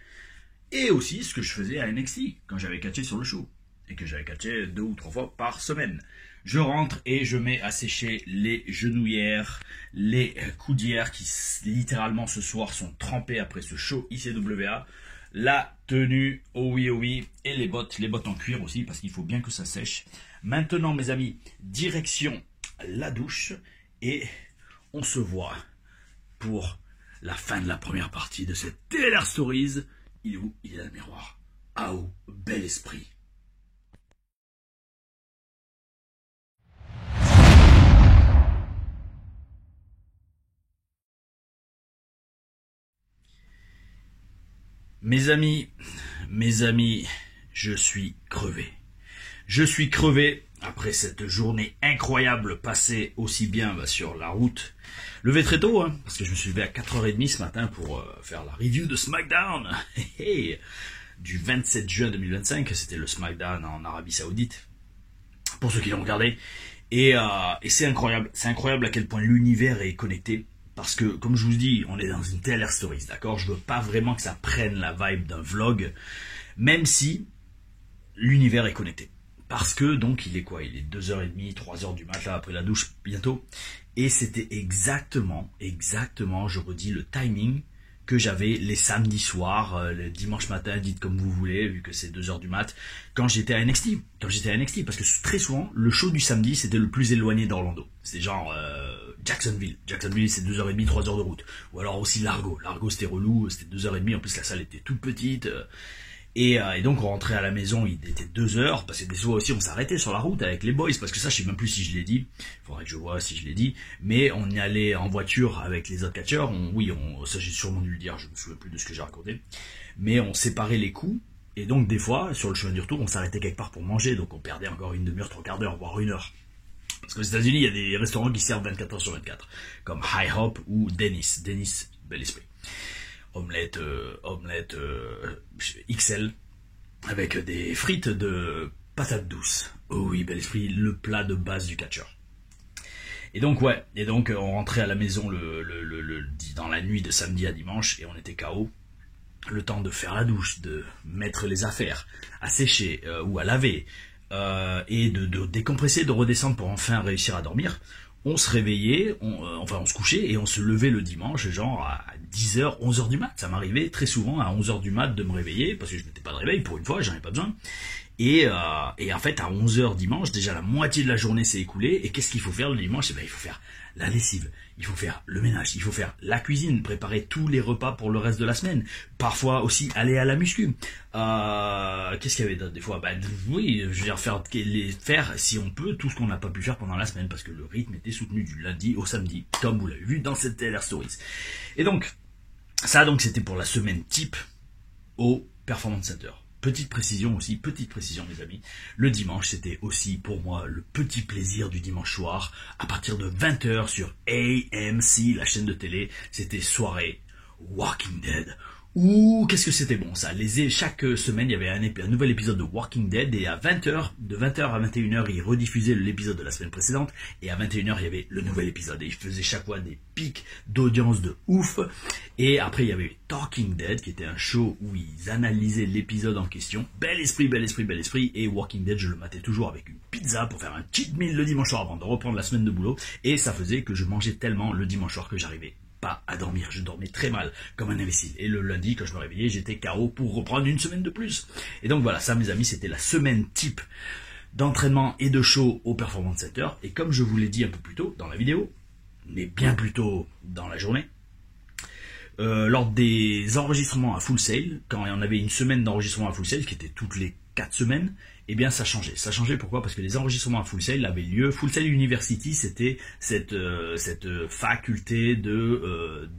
Et aussi ce que je faisais à NXT, quand j'avais catché sur le show. Et que j'avais catché 2 ou 3 fois par semaine. Je rentre et je mets à sécher les genouillères, les coudières qui littéralement ce soir sont trempées après ce show ICWA. La tenue, oh oui, et les bottes en cuir aussi, parce qu'il faut bien que ça sèche. Maintenant mes amis, direction la douche et on se voit pour la fin de la première partie de cette TLR Stories. Il est où? Il est dans le miroir. Bel esprit. Mes amis, je suis crevé. Je suis crevé après cette journée incroyable passée aussi bien sur la route. Levé très tôt, parce que je me suis levé à 4h30 ce matin pour faire la review de SmackDown du 27 juin 2025. C'était le SmackDown en Arabie Saoudite, pour ceux qui l'ont regardé. Et c'est incroyable à quel point l'univers est connecté. Parce que, comme je vous dis, on est dans une TLR Stories, d'accord? Je veux pas vraiment que ça prenne la vibe d'un vlog, même si l'univers est connecté. Parce que, donc, il est quoi? Il est 2h30, 3h du matin après la douche, bientôt. Et c'était exactement, je redis, le timing que j'avais les samedis soirs, le dimanche matin, dites comme vous voulez, vu que c'est 2h du mat, quand j'étais à NXT. Parce que très souvent, le show du samedi, c'était le plus éloigné d'Orlando. C'est genre Jacksonville. Jacksonville, c'est 2h30, 3h de route. Ou alors aussi Largo. Largo, c'était relou, c'était 2h30. En plus, la salle était toute petite. Et donc, on rentrait à la maison, il était 2h, parce que des fois aussi, on s'arrêtait sur la route avec les boys, parce que ça, je sais même plus si je l'ai dit. Il faudrait que je vois si je l'ai dit. Mais on y allait en voiture avec les autres catcheurs. Ça, j'ai sûrement dû le dire, je me souviens plus de ce que j'ai raconté. Mais on séparait les coups. Et donc, des fois, sur le chemin du retour, on s'arrêtait quelque part pour manger. Donc, on perdait encore une demi-heure, 3/4 d'heure, voire 1 heure. Parce qu'aux États-Unis, il y a des restaurants qui servent 24h sur 24. Comme High Hop ou Dennis. Dennis, bel esprit. Omelette XL avec des frites de patates douces. Oh oui, bel esprit, le plat de base du catcheur. Et donc on rentrait à la maison dans la nuit de samedi à dimanche et on était KO. Le temps de faire la douche, de mettre les affaires à sécher ou à laver et de décompresser, de redescendre pour enfin réussir à dormir. On se réveillait, on se couchait et on se levait le dimanche, genre à 10h, 11h du mat. Ça m'arrivait très souvent à 11h du mat de me réveiller, parce que je mettais pas de réveil, pour une fois, j'en avais pas besoin. Et en fait, à 11h dimanche, déjà la moitié de la journée s'est écoulée. Et qu'est-ce qu'il faut faire le dimanche? Il faut faire la lessive, il faut faire le ménage, il faut faire la cuisine, préparer tous les repas pour le reste de la semaine. Parfois aussi aller à la muscu. Qu'est-ce qu'il y avait d'autre des fois? Oui, je veux dire faire si on peut tout ce qu'on n'a pas pu faire pendant la semaine, parce que le rythme était soutenu du lundi au samedi, comme vous l'avez vu dans cette TLR Stories. Et donc, Ça donc c'était pour la semaine type au Performance Center. Petite précision mes amis, le dimanche c'était aussi pour moi le petit plaisir du dimanche soir, à partir de 20h sur AMC, la chaîne de télé, c'était soirée Walking Dead. Ouh, qu'est-ce que c'était bon ça. Chaque semaine, il y avait un nouvel épisode de Walking Dead et à 20h, de 20h à 21h, ils rediffusaient l'épisode de la semaine précédente et à 21h, il y avait le nouvel épisode et ils faisaient chaque fois des pics d'audience de ouf. Et après, il y avait Talking Dead qui était un show où ils analysaient l'épisode en question. Bel esprit. Et Walking Dead, je le matais toujours avec une pizza pour faire un cheat meal le dimanche soir avant de reprendre la semaine de boulot. Et ça faisait que je mangeais tellement le dimanche soir que j'arrivais pas à dormir, je dormais très mal, comme un imbécile. Et le lundi, quand je me réveillais, j'étais KO pour reprendre une semaine de plus. Et donc voilà, ça mes amis, c'était la semaine type d'entraînement et de show au Performance Center. Et comme je vous l'ai dit un peu plus tôt dans la vidéo, mais bien plus tôt dans la journée, lors des enregistrements à Full Sail, quand on avait une semaine d'enregistrement à Full Sail, qui était toutes les 4 semaines, eh bien ça changeait. Ça changeait pourquoi? Parce que les enregistrements à Full Sail avaient lieu. Full Sail University, c'était cette faculté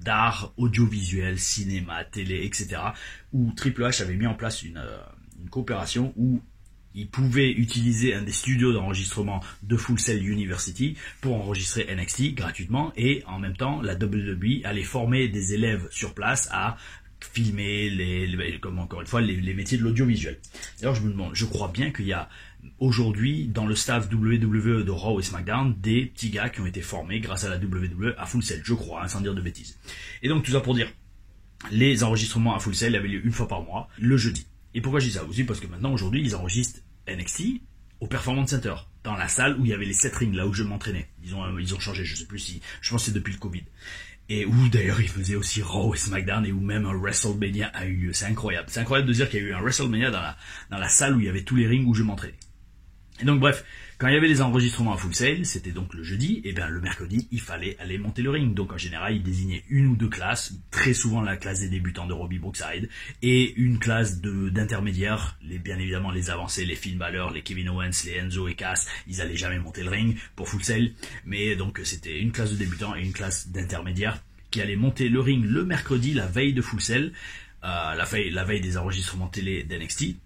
d'art audiovisuel, cinéma, télé, etc. où Triple H avait mis en place une coopération où ils pouvaient utiliser un des studios d'enregistrement de Full Sail University pour enregistrer NXT gratuitement et en même temps la WWE allait former des élèves sur place à filmer comme encore une fois les métiers de l'audiovisuel. D'ailleurs je me demande, je crois bien qu'il y a aujourd'hui dans le staff WWE de Raw et SmackDown des petits gars qui ont été formés grâce à la WWE à Full Sail, je crois, sans dire de bêtises. Et donc tout ça pour dire, les enregistrements à Full Sail avaient lieu une fois par mois, le jeudi. Et pourquoi je dis ça aussi? Parce que maintenant aujourd'hui ils enregistrent NXT au Performance Center, dans la salle où il y avait les 7 rings, là où je m'entraînais. Ils ont changé, je sais plus si, je pense que c'est depuis le Covid. Et où d'ailleurs ils faisaient aussi Raw et SmackDown et où même un WrestleMania a eu lieu. C'est incroyable. C'est incroyable de dire qu'il y a eu un WrestleMania dans la salle où il y avait tous les rings où je m'entraînais. Et donc bref, quand il y avait les enregistrements à Full Sail, c'était donc le jeudi, et bien le mercredi, il fallait aller monter le ring. Donc en général, ils désignaient une ou deux classes, très souvent la classe des débutants de Robbie Brookside, et une classe d'intermédiaires, bien évidemment les avancés, les Finn Balor, les Kevin Owens, les Enzo et Cass, ils allaient jamais monter le ring pour Full Sail, mais donc c'était une classe de débutants et une classe d'intermédiaires qui allaient monter le ring le mercredi, la veille de Full Sail, la veille des enregistrements télé d'NXT.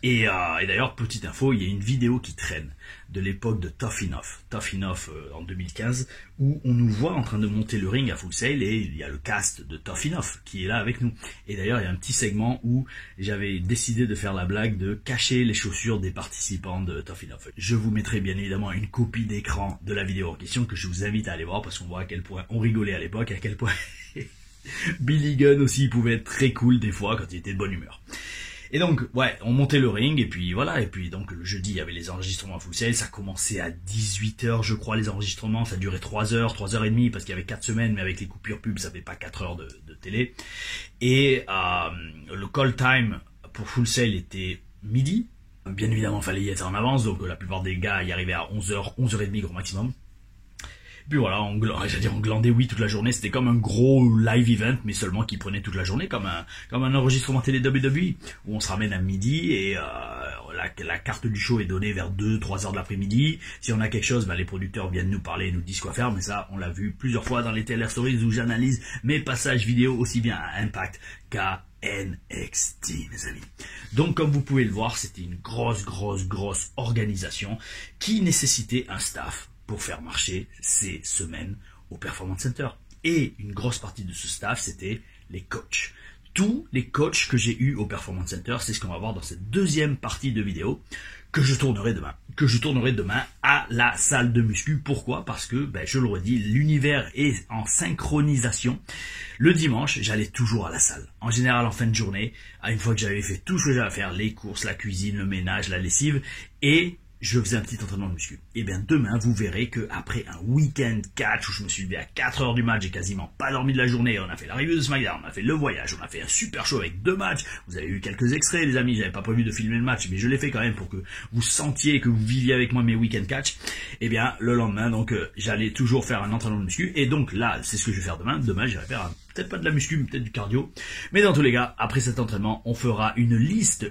Et d'ailleurs, petite info, il y a une vidéo qui traîne de l'époque de Tough Enough en 2015, où on nous voit en train de monter le ring à Full Sail et il y a le cast de Tough Enough qui est là avec nous. Et d'ailleurs, il y a un petit segment où j'avais décidé de faire la blague de cacher les chaussures des participants de Tough Enough. Je vous mettrai bien évidemment une copie d'écran de la vidéo en question que je vous invite à aller voir parce qu'on voit à quel point on rigolait à l'époque et à quel point Billy Gunn aussi pouvait être très cool des fois quand il était de bonne humeur. Et donc, ouais, on montait le ring, et puis voilà, et puis donc le jeudi, il y avait les enregistrements à Full Sail, ça commençait à 18h, je crois, les enregistrements, ça durait 3h, 3h30, parce qu'il y avait 4 semaines, mais avec les coupures pub, ça fait pas 4 heures de télé. Et le call time pour Full Sail était midi, bien évidemment, il fallait y être en avance, donc la plupart des gars y arrivaient à 11h, 11h30 gros maximum. Puis voilà, on glandait oui toute la journée, c'était comme un gros live event, mais seulement qui prenait toute la journée, comme un enregistrement télé WWE, où on se ramène à midi et la carte du show est donnée vers 2-3 heures de l'après-midi. Si on a quelque chose, les producteurs viennent nous parler et nous disent quoi faire, mais ça, on l'a vu plusieurs fois dans les Taylor Stories où j'analyse mes passages vidéo aussi bien à Impact qu'à NXT, mes amis. Donc, comme vous pouvez le voir, c'était une grosse organisation qui nécessitait un staff pour faire marcher ces semaines au Performance Center. Et une grosse partie de ce staff, c'était les coachs. Tous les coachs que j'ai eus au Performance Center, c'est ce qu'on va voir dans cette deuxième partie de vidéo que je tournerai demain à la salle de muscu. Pourquoi? Parce que, je le redis, l'univers est en synchronisation. Le dimanche, j'allais toujours à la salle. En général, en fin de journée, une fois que j'avais fait tout ce que j'avais à faire, les courses, la cuisine, le ménage, la lessive, et je faisais un petit entraînement de muscu. Et bien demain, vous verrez qu'après un week-end catch où je me suis levé à 4 heures du match, j'ai quasiment pas dormi de la journée, on a fait la review de SmackDown, on a fait le voyage, on a fait un super show avec 2 matchs, vous avez eu quelques extraits les amis, j'avais pas prévu de filmer le match, mais je l'ai fait quand même pour que vous sentiez, que vous viviez avec moi mes week-end catch. Et bien le lendemain, donc j'allais toujours faire un entraînement de muscu, et donc là, c'est ce que je vais faire demain. Demain, j'irai faire peut-être pas de la muscu, mais peut-être du cardio. Mais dans tous les cas, après cet entraînement, on fera une liste,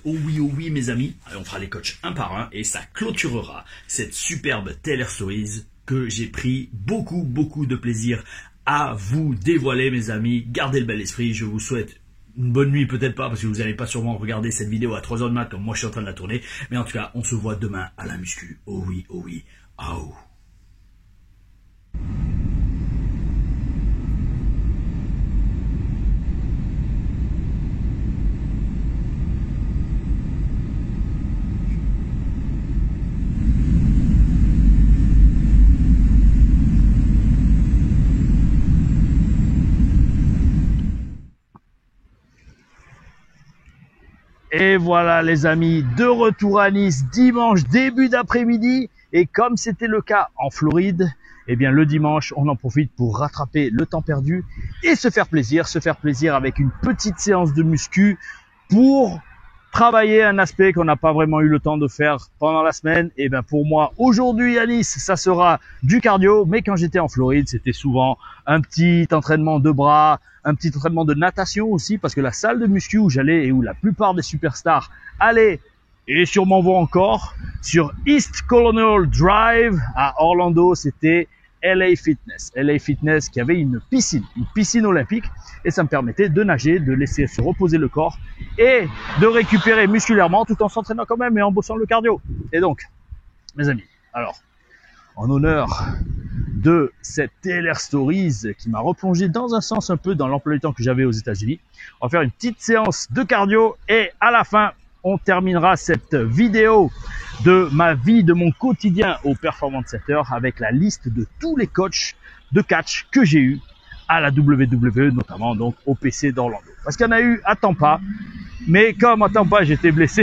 oh oui mes amis. On fera les coachs un par un et ça clôturera cette superbe Taylor Stories que j'ai pris beaucoup de plaisir à vous dévoiler, mes amis. Gardez le bel esprit, je vous souhaite une bonne nuit, peut-être pas, parce que vous n'allez pas sûrement regarder cette vidéo à 3h du mat comme moi je suis en train de la tourner. Mais en tout cas, on se voit demain à la muscu. Oh oui, oh oui, ah oh. Et voilà les amis, de retour à Nice dimanche début d'après-midi. Et comme c'était le cas en Floride, eh bien le dimanche, on en profite pour rattraper le temps perdu et se faire plaisir avec une petite séance de muscu pour travailler un aspect qu'on n'a pas vraiment eu le temps de faire pendant la semaine. Et bien pour moi, aujourd'hui à Nice, ça sera du cardio. Mais quand j'étais en Floride, c'était souvent un petit entraînement de bras, un petit entraînement de natation aussi, parce que la salle de muscu où j'allais et où la plupart des superstars allaient, et sûrement vont encore, sur East Colonial Drive à Orlando, c'était LA Fitness. LA Fitness qui avait une piscine olympique, et ça me permettait de nager, de laisser se reposer le corps et de récupérer musculairement tout en s'entraînant quand même et en bossant le cardio. Et donc, mes amis, alors, en honneur de cette TLR Stories qui m'a replongé dans un sens un peu dans l'emploi du temps que j'avais aux États-Unis, on va faire une petite séance de cardio et à la fin, on terminera cette vidéo de ma vie, de mon quotidien au Performance Center avec la liste de tous les coachs de catch que j'ai eu à la WWE, notamment donc au PC d'Orlando. Parce qu'il y en a eu à Tampa, mais comme à Tampa j'étais blessé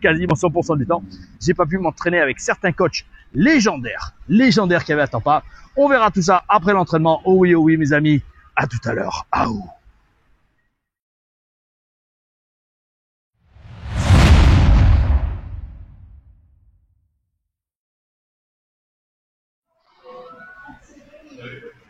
quasiment 100% du temps, j'ai pas pu m'entraîner avec certains coachs légendaires qu'il y avait à Tampa. On verra tout ça après l'entraînement. Oh oui mes amis, à tout à l'heure. Aouh.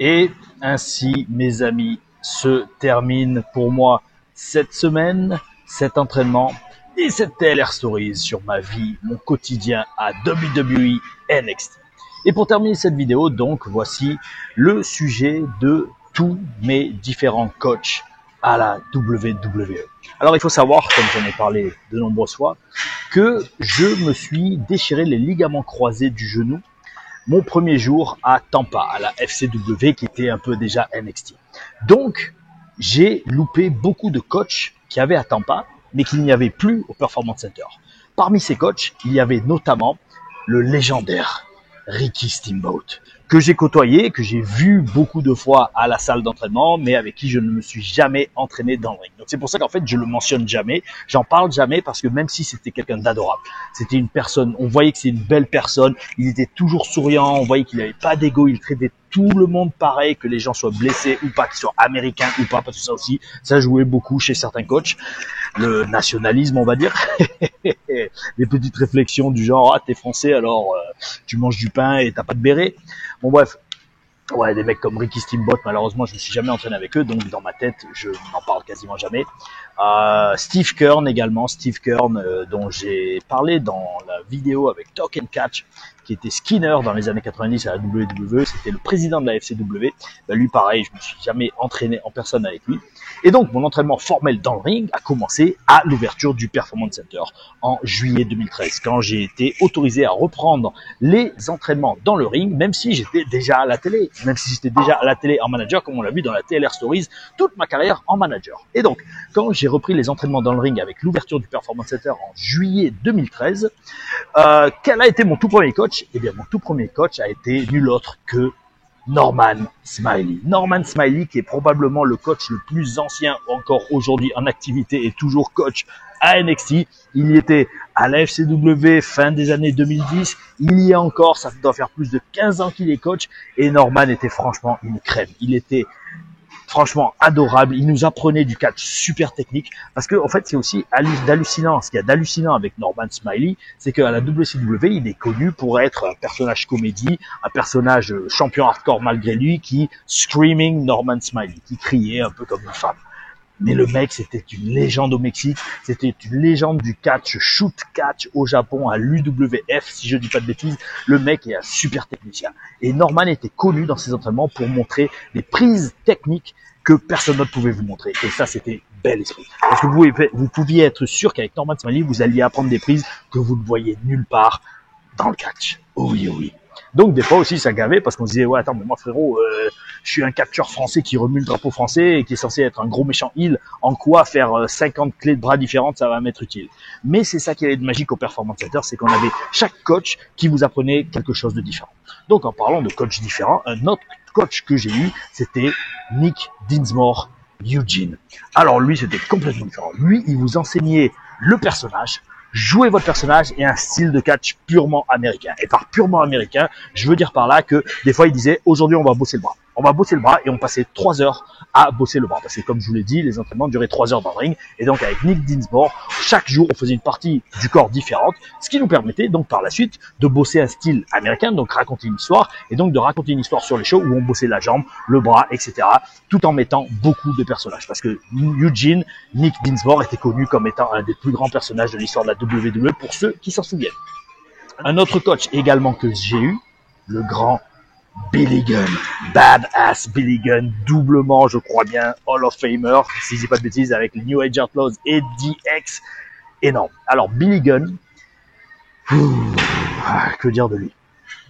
Et ainsi, mes amis, se termine pour moi cette semaine, cet entraînement et cette TLR Stories sur ma vie, mon quotidien à WWE NXT. Et pour terminer cette vidéo, donc, voici le sujet de tous mes différents coachs à la WWE. Alors, il faut savoir, comme j'en ai parlé de nombreuses fois, que je me suis déchiré les ligaments croisés du genou mon premier jour à Tampa, à la FCW, qui était un peu déjà NXT. Donc, j'ai loupé beaucoup de coachs qu'il y avait à Tampa, mais qu'il n'y avait plus au Performance Center. Parmi ces coachs, il y avait notamment le légendaire Ricky Steamboat, que j'ai côtoyé, que j'ai vu beaucoup de fois à la salle d'entraînement, mais avec qui je ne me suis jamais entraîné dans le ring. Donc c'est pour ça qu'en fait je le mentionne jamais, j'en parle jamais, parce que même si c'était quelqu'un d'adorable, c'était une personne, on voyait que c'est une belle personne, il était toujours souriant, on voyait qu'il n'avait pas d'ego, il traitait tout le monde pareil, que les gens soient blessés ou pas, qu'ils soient américains ou pas, parce que ça aussi, ça jouait beaucoup chez certains coachs. Le nationalisme, on va dire, les petites réflexions du genre, ah t'es français alors tu manges du pain et t'as pas de béret. Bon bref, ouais, des mecs comme Ricky Steamboat, malheureusement je me suis jamais entraîné avec eux, donc dans ma tête je n'en parle quasiment jamais. Steve Keirn également, dont j'ai parlé dans la vidéo avec Talk and Catch, qui était Skinner dans les années 90 à la WWE, c'était le président de la FCW. Ben lui pareil, je me suis jamais entraîné en personne avec lui. Et donc mon entraînement formel dans le ring a commencé à l'ouverture du Performance Center en juillet 2013, quand j'ai été autorisé à reprendre les entraînements dans le ring, même si j'étais déjà à la télé, en manager, comme on l'a vu dans la TLR Stories, toute ma carrière en manager. Et donc, quand j'ai repris les entraînements dans le ring avec l'ouverture du Performance Center en juillet 2013, quel a été mon tout premier coach? Eh bien, mon tout premier coach a été nul autre que Norman Smiley. Norman Smiley, qui est probablement le coach le plus ancien encore aujourd'hui en activité et toujours coach à NXT. Il y était à la FCW fin des années 2010. Il y est encore, ça doit faire plus de 15 ans qu'il est coach. Et Norman était franchement une crème. Il était franchement adorable. Il nous apprenait du catch super technique, parce que en fait c'est aussi hallucinant. Ce qu'il y a d'hallucinant avec Norman Smiley, c'est qu'à la WCW il est connu pour être un personnage comédie, un personnage champion hardcore malgré lui, qui screaming Norman Smiley, qui criait un peu comme une femme. Mais le mec, c'était une légende au Mexique, c'était une légende du catch, shoot catch au Japon, à l'UWF, si je dis pas de bêtises. Le mec est un super technicien. Et Norman était connu dans ses entraînements pour montrer des prises techniques que personne d'autre pouvait vous montrer. Et ça, c'était bel esprit. Parce que vous pouviez être sûr qu'avec Norman Smiley, vous alliez apprendre des prises que vous ne voyez nulle part dans le catch. Oh oui, oh oui. Donc des fois aussi ça gavait parce qu'on se disait ouais attends mais moi frérot je suis un catcheur français qui remue le drapeau français et qui est censé être un gros méchant heel, en quoi faire 50 clés de bras différentes ça va m'être utile. Mais c'est ça qui avait de magique au Performance Center, c'est qu'on avait chaque coach qui vous apprenait quelque chose de différent. Donc en parlant de coach différents, un autre coach que j'ai eu c'était Nick Dinsmore Eugene. Alors lui c'était complètement différent. Lui il vous enseignait le personnage, jouer votre personnage et un style de catch purement américain. Et par purement américain, je veux dire par là que des fois il disait aujourd'hui on va bosser le bras. On va bosser le bras et on passait 3 heures à bosser le bras. Parce que comme je vous l'ai dit, les entraînements duraient 3 heures dans le ring. Et donc avec Nick Dinsmore, chaque jour on faisait une partie du corps différente, ce qui nous permettait donc par la suite de bosser un style américain, donc raconter une histoire, et donc de raconter une histoire sur les shows où on bossait la jambe, le bras, etc. tout en mettant beaucoup de personnages. Parce que Eugene, Nick Dinsmore était connu comme étant un des plus grands personnages de l'histoire de la WWE pour ceux qui s'en souviennent. Un autre coach également que j'ai eu, le grand Billy Gunn, badass Billy Gunn, doublement, je crois bien, Hall of Famer, si je dis pas de bêtises, avec les New Age Outlaws et DX, énorme. Alors, Billy Gunn, que dire de lui?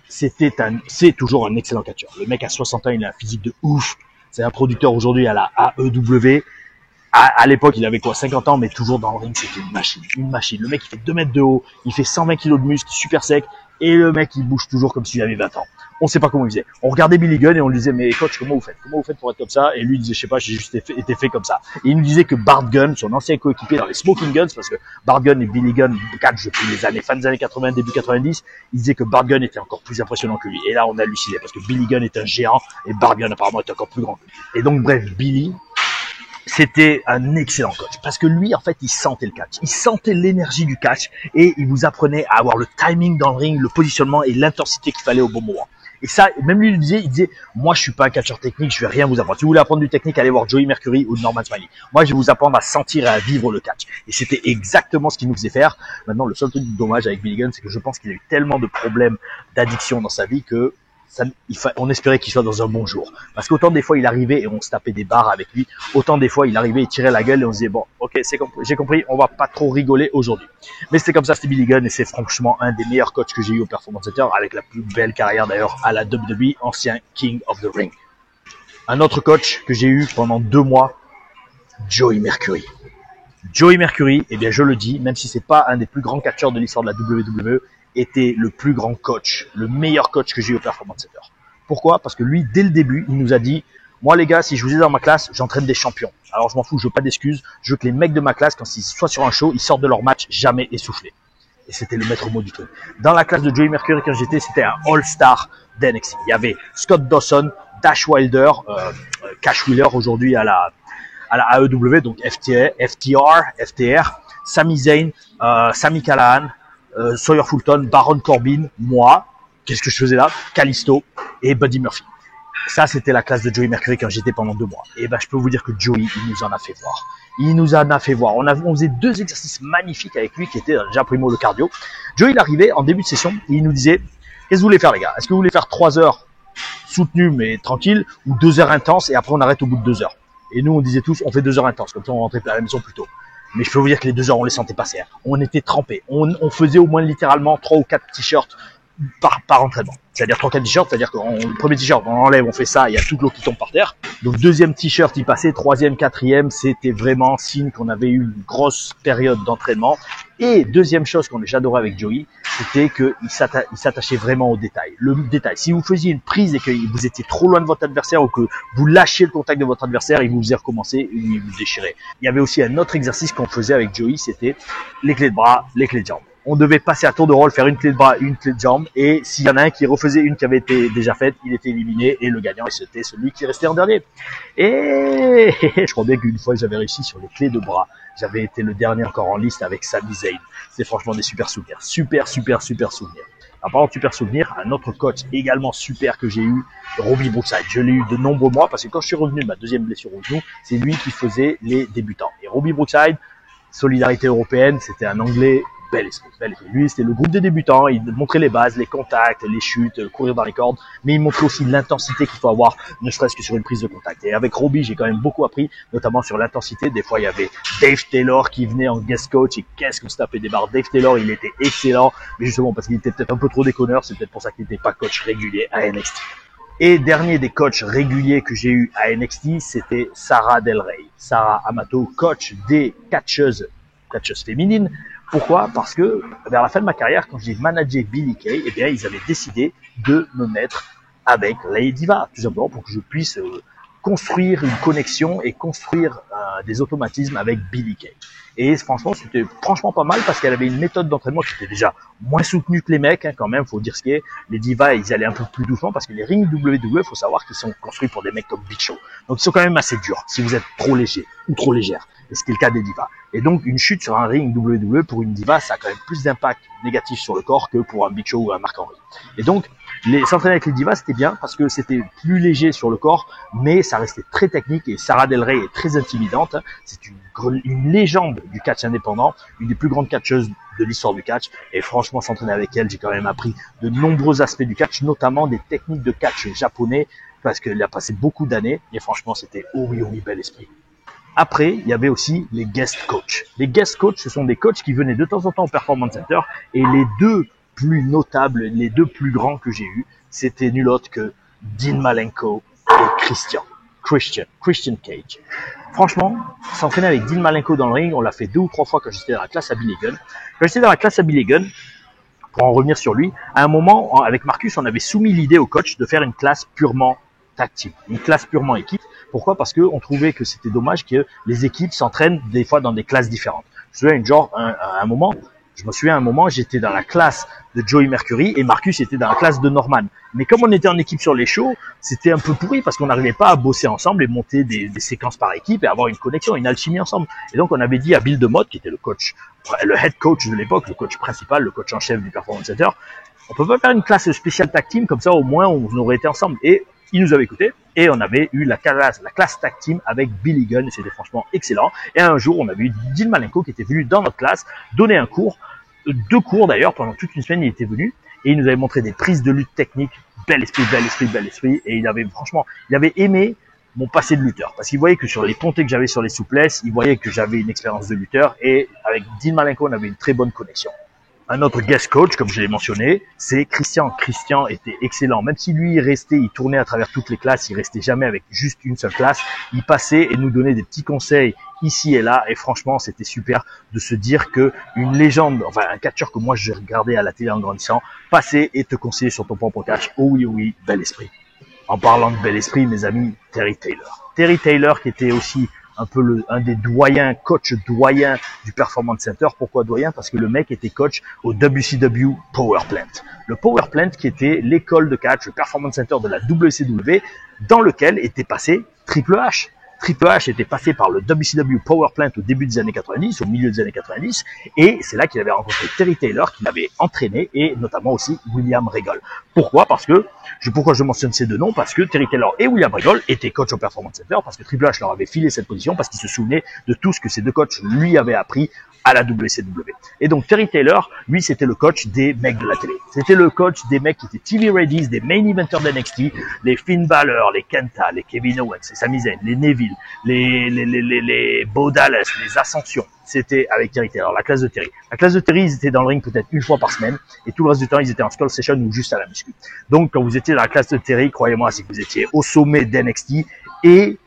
C'est toujours un excellent catcheur. Le mec à 60 ans, il a un physique de ouf. C'est un producteur aujourd'hui à la AEW. À l'époque, il avait quoi, 50 ans, mais toujours dans le ring, c'était une machine, une machine. Le mec, il fait 2 mètres de haut, il fait 120 kilos de muscle, super sec, et le mec, il bouge toujours comme s'il avait 20 ans. On sait pas comment il faisait. On regardait Billy Gunn et on lui disait, mais coach, comment vous faites? Comment vous faites pour être comme ça? Et lui, il disait, je sais pas, j'ai juste été fait comme ça. Et il nous disait que Bart Gunn, son ancien coéquipier dans les Smoking Guns, parce que Bart Gunn et Billy Gunn catchent depuis les années, fin des années 80, début 90, il disait que Bart Gunn était encore plus impressionnant que lui. Et là, on a halluciné, parce que Billy Gunn est un géant, et Bart Gunn, apparemment, est encore plus grand que lui. Et donc, bref, Billy, c'était un excellent coach parce que lui, en fait, il sentait le catch, il sentait l'énergie du catch et il vous apprenait à avoir le timing dans le ring, le positionnement et l'intensité qu'il fallait au bon moment. Et ça, même lui, il disait, moi, je suis pas un catcheur technique, je vais rien vous apprendre. Si vous voulez apprendre du technique, allez voir Joey Mercury ou Norman Smiley. Moi, je vais vous apprendre à sentir et à vivre le catch. Et c'était exactement ce qu'il nous faisait faire. Maintenant, le seul truc dommage avec Billy Gunn, c'est que je pense qu'il a eu tellement de problèmes d'addiction dans sa vie que on espérait qu'il soit dans un bon jour. Parce qu'autant des fois il arrivait et on se tapait des barres avec lui, autant des fois il arrivait et tirait la gueule et on se disait bon, ok, j'ai compris, on va pas trop rigoler aujourd'hui. Mais c'était comme ça, c'était Billy Gunn et c'est franchement un des meilleurs coachs que j'ai eu au Performance Center, avec la plus belle carrière d'ailleurs à la WWE, ancien King of the Ring. Un autre coach que j'ai eu pendant 2 mois, Joey Mercury. Joey Mercury, eh bien je le dis, même si c'est pas un des plus grands catcheurs de l'histoire de la WWE, était le plus grand coach, le meilleur coach que j'ai eu au Performance Center. Pourquoi? Parce que lui, dès le début, il nous a dit, moi les gars, si je vous ai dans ma classe, j'entraîne des champions. Alors je m'en fous, je veux pas d'excuses, je veux que les mecs de ma classe, quand ils soient sur un show, ils sortent de leur match jamais essoufflés. Et c'était le maître mot du truc. Dans la classe de Joey Mercury, quand j'étais, c'était un All-Star d'NXT. Il y avait Scott Dawson, Dash Wilder, Cash Wheeler aujourd'hui à la AEW, donc FTR, Sami Zayn, Sami Callihan, Sawyer Fulton, Baron Corbin, moi, qu'est-ce que je faisais là? Kalisto et Buddy Murphy. Ça, c'était la classe de Joey Mercury quand j'étais pendant 2 mois. Et ben, je peux vous dire que Joey, il nous en a fait voir. Il nous en a fait voir. On faisait 2 exercices magnifiques avec lui qui étaient déjà primo le cardio. Joey, il arrivait en début de session et il nous disait, qu'est-ce que vous voulez faire les gars? Est-ce que vous voulez faire 3 heures soutenues mais tranquilles ou 2 heures intenses et après on arrête au bout de 2 heures? Et nous, on disait tous, on fait 2 heures intenses, comme ça on rentrait à la maison plus tôt. Mais je peux vous dire que les 2 heures, on les sentait passer. Hein. On était trempés. On faisait au moins littéralement 3 ou 4 t-shirts par entraînement. C'est-à-dire 3-4 t-shirts, c'est-à-dire que le premier t-shirt, on enlève, on fait ça, il y a toute l'eau qui tombe par terre. Donc deuxième t-shirt, il passait, 3e, 4e, c'était vraiment signe qu'on avait eu une grosse période d'entraînement. Et deuxième chose qu'on j'adorais avec Joey, c'était qu'il s'attachait vraiment au détail. Le détail. Si vous faisiez une prise et que vous étiez trop loin de votre adversaire ou que vous lâchiez le contact de votre adversaire, il vous faisait recommencer et il vous déchirait. Il y avait aussi un autre exercice qu'on faisait avec Joey, c'était les clés de bras, les clés de jambes. On devait passer à tour de rôle, faire une clé de bras, une clé de jambe, et s'il y en a un qui refaisait une qui avait été déjà faite, il était éliminé, et le gagnant, c'était celui qui restait en dernier. Et je crois bien qu'une fois, j'avais réussi sur les clés de bras. J'avais été le dernier encore en liste avec Sami Zayn. C'est franchement des super souvenirs. Super souvenirs. En parlant de super souvenirs, un autre coach également super que j'ai eu, Robbie Brookside. Je l'ai eu de nombreux mois parce que quand je suis revenu de ma deuxième blessure au genou, c'est lui qui faisait les débutants. Et Robbie Brookside, solidarité européenne, c'était un Anglais. Bel esprit, bel esprit. Lui, c'était le groupe des débutants. Il montrait les bases, les contacts, les chutes, courir dans les cordes. Mais il montrait aussi l'intensité qu'il faut avoir, ne serait-ce que sur une prise de contact. Et avec Robbie, j'ai quand même beaucoup appris, notamment sur l'intensité. Des fois, il y avait Dave Taylor qui venait en guest coach et qu'est-ce qu'on se tapait des barres. Dave Taylor, il était excellent. Mais justement, parce qu'il était peut-être un peu trop déconneur, c'est peut-être pour ça qu'il n'était pas coach régulier à NXT. Et dernier des coachs réguliers que j'ai eu à NXT, c'était Sarah Del Rey. Sarah Amato, coach des catcheuses féminines. Pourquoi? Parce que vers la fin de ma carrière, quand j'ai managé Billie Kay, eh bien, ils avaient décidé de me mettre avec Lady Diva, tout simplement pour que je puisse construire une connexion et construire des automatismes avec Billie Kay. Et franchement, c'était franchement pas mal parce qu'elle avait une méthode d'entraînement qui était déjà moins soutenue que les mecs, hein, quand même, faut dire ce qui est. Les divas, ils allaient un peu plus doucement parce que les rings WWE, faut savoir qu'ils sont construits pour des mecs comme Big Show. Donc, ils sont quand même assez durs si vous êtes trop léger ou trop légère. Et ce qui est le cas des divas. Et donc, une chute sur un ring WWE pour une diva, ça a quand même plus d'impact négatif sur le corps que pour un Big Show ou un Mark Henry. Et donc, s'entraîner avec les divas, c'était bien parce que c'était plus léger sur le corps, mais ça restait très technique et Sarah Del Rey est très intimidante. C'est une légende du catch indépendant, une des plus grandes catcheuses de l'histoire du catch. Et franchement, s'entraîner avec elle, j'ai quand même appris de nombreux aspects du catch, notamment des techniques de catch japonais parce qu'elle a passé beaucoup d'années et franchement, c'était oui, bel esprit. Après, il y avait aussi les guest coachs. Les guest coachs, ce sont des coachs qui venaient de temps en temps au Performance Center et les deux plus notables, les deux plus grands que j'ai eus, c'était nul autre que Dean Malenko et Christian Cage. Franchement, s'entraîner avec Dean Malenko dans le ring, on l'a fait 2 ou 3 fois quand j'étais dans la classe à Billy Gunn. Quand j'étais dans la classe à Billy Gunn, pour en revenir sur lui, à un moment, avec Marcus, on avait soumis l'idée au coach de faire une classe purement tag team, une classe purement équipe. Pourquoi? Parce que on trouvait que c'était dommage que les équipes s'entraînent des fois dans des classes différentes. Je me souviens un moment, j'étais dans la classe de Joey Mercury et Marcus était dans la classe de Norman. Mais comme on était en équipe sur les shows, c'était un peu pourri parce qu'on n'arrivait pas à bosser ensemble et monter des séquences par équipe et avoir une connexion, une alchimie ensemble. Et donc on avait dit à Bill DeMott, qui était le coach, le head coach de l'époque, le coach principal, le coach en chef du Performance Center, on peut pas faire une classe spéciale tag team comme ça, au moins on aurait été ensemble. Et il nous avait écouté et on avait eu la classe tag team avec Billy Gunn et c'était franchement excellent. Et un jour, on avait eu Dean Malenko qui était venu dans notre classe donner un cours, 2 cours d'ailleurs, pendant toute une semaine il était venu et il nous avait montré des prises de lutte techniques, bel esprit et il avait aimé mon passé de lutteur parce qu'il voyait que sur les pontées que j'avais sur les souplesses, il voyait que j'avais une expérience de lutteur et avec Dean Malenko, on avait une très bonne connexion. Un autre guest coach, comme je l'ai mentionné, c'est Christian. Christian était excellent. Même si lui, il tournait à travers toutes les classes, il restait jamais avec juste une seule classe. Il passait et nous donnait des petits conseils ici et là. Et franchement, c'était super de se dire que une légende, enfin un catcheur que moi je regardais à la télé en grandissant, passait et te conseillait sur ton propre catch. Oh oui, bel esprit. En parlant de bel esprit, mes amis, Terry Taylor. Terry Taylor qui était aussi un peu un des coach doyens du Performance Center. Pourquoi doyen? Parce que le mec était coach au WCW Power Plant. Le Power Plant qui était l'école de catch, le Performance Center de la WCW, dans lequel était passé Triple H. Triple H était passé par le WCW Power Plant au début des années 90, au milieu des années 90, et c'est là qu'il avait rencontré Terry Taylor, qui l'avait entraîné, et notamment aussi William Regal. Pourquoi? Pourquoi je mentionne ces 2 noms? Parce que Terry Taylor et William Regal étaient coachs au Performance Center, parce que Triple H leur avait filé cette position, parce qu'il se souvenait de tout ce que ces 2 coachs lui avaient appris à la WCW. Et donc Terry Taylor, lui, c'était le coach des mecs de la télé. C'était le coach des mecs qui étaient TV Readies, des main eventers d'NXT, les Finn Balor, les Kenta, les Kevin Owens, les Sami Zayn, les Neville, les Bo Dallas, les Ascensions. C'était avec Terry Taylor, la classe de Terry. La classe de Terry, ils étaient dans le ring peut-être 1 fois par semaine, et tout le reste du temps, ils étaient en Skull Session ou juste à la muscu. Donc, quand vous étiez dans la classe de Terry, croyez-moi, c'est que vous étiez au sommet d'NXT et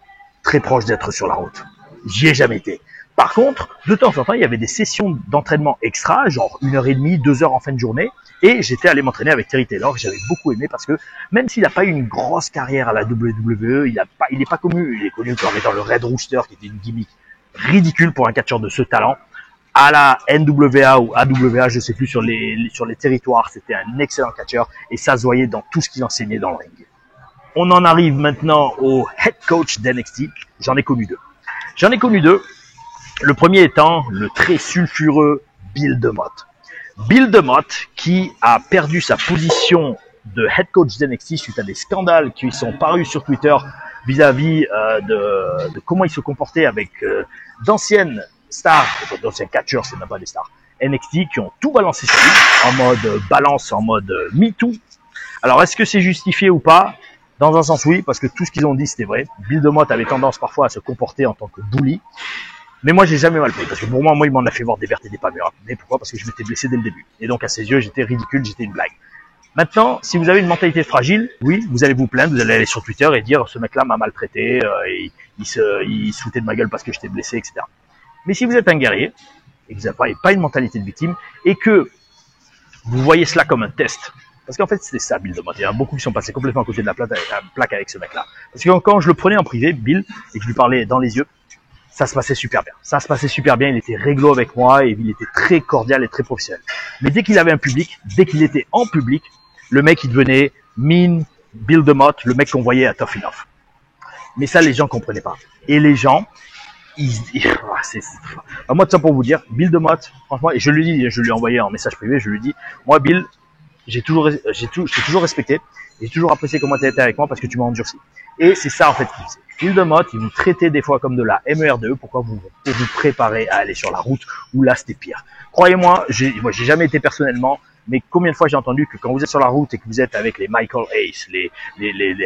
très proche d'être sur la route. J'y ai jamais été. Par contre, de temps en temps, il y avait des sessions d'entraînement extra, genre 1h30, 2 heures en fin de journée, et j'étais allé m'entraîner avec Terry Taylor, j'avais beaucoup aimé parce que même s'il n'a pas eu une grosse carrière à la WWE, il est connu comme étant le Red Rooster, qui était une gimmick ridicule pour un catcheur de ce talent. À la NWA ou AWA, je sais plus, sur les territoires, c'était un excellent catcheur, et ça se voyait dans tout ce qu'il enseignait dans le ring. On en arrive maintenant au head coach d'NXT, j'en ai connu 2. Le premier étant le très sulfureux Bill DeMott. Bill DeMott, qui a perdu sa position de head coach d'NXT suite à des scandales qui sont parus sur Twitter vis-à-vis de comment il se comportait avec d'anciennes stars, d'anciens catcheurs, c'est même pas des stars, NXT, qui ont tout balancé sur lui, en mode balance, en mode MeToo. Alors, est-ce que c'est justifié ou pas? Dans un sens, oui, parce que tout ce qu'ils ont dit, c'était vrai. Bill DeMott avait tendance parfois à se comporter en tant que bully. Mais moi, j'ai jamais mal pris, parce que pour moi, il m'en a fait voir des vertes et des pas mûres. Mais pourquoi? Parce que je m'étais blessé dès le début. Et donc, à ses yeux, j'étais ridicule, j'étais une blague. Maintenant, si vous avez une mentalité fragile, oui, vous allez vous plaindre, vous allez aller sur Twitter et dire, ce mec-là m'a maltraité, et il se foutait de ma gueule parce que j'étais blessé, etc. Mais si vous êtes un guerrier, et que vous n'avez pas une mentalité de victime, et que vous voyez cela comme un test, parce qu'en fait, c'était ça, Bill DeMott. Il y en a beaucoup qui sont passés complètement à côté de la plaque avec ce mec-là. Parce que quand je le prenais en privé, Bill, et que je lui parlais dans les yeux, ça se passait super bien. Ça se passait super bien, il était réglo avec moi, et il était très cordial et très professionnel. Mais dès qu'il avait un public, dès qu'il était en public, le mec, il devenait mean, Bill DeMott, le mec qu'on voyait à Tough Enough. Mais ça, les gens comprenaient pas. Et les gens, moi, tout ça pour vous dire, Bill DeMott, franchement, et je lui ai envoyé en message privé, je lui dis, moi, Bill, j'ai toujours respecté, et j'ai toujours apprécié comment tu as été avec moi parce que tu m'as endurci. Et c'est ça, en fait, qu'il faisait. Bill DeMott, il vous traitait des fois comme de la MERDE, pourquoi vous préparez à aller sur la route, où là, c'était pire. Croyez-moi, j'ai jamais été personnellement, mais combien de fois j'ai entendu que quand vous êtes sur la route et que vous êtes avec les Michael Hayes,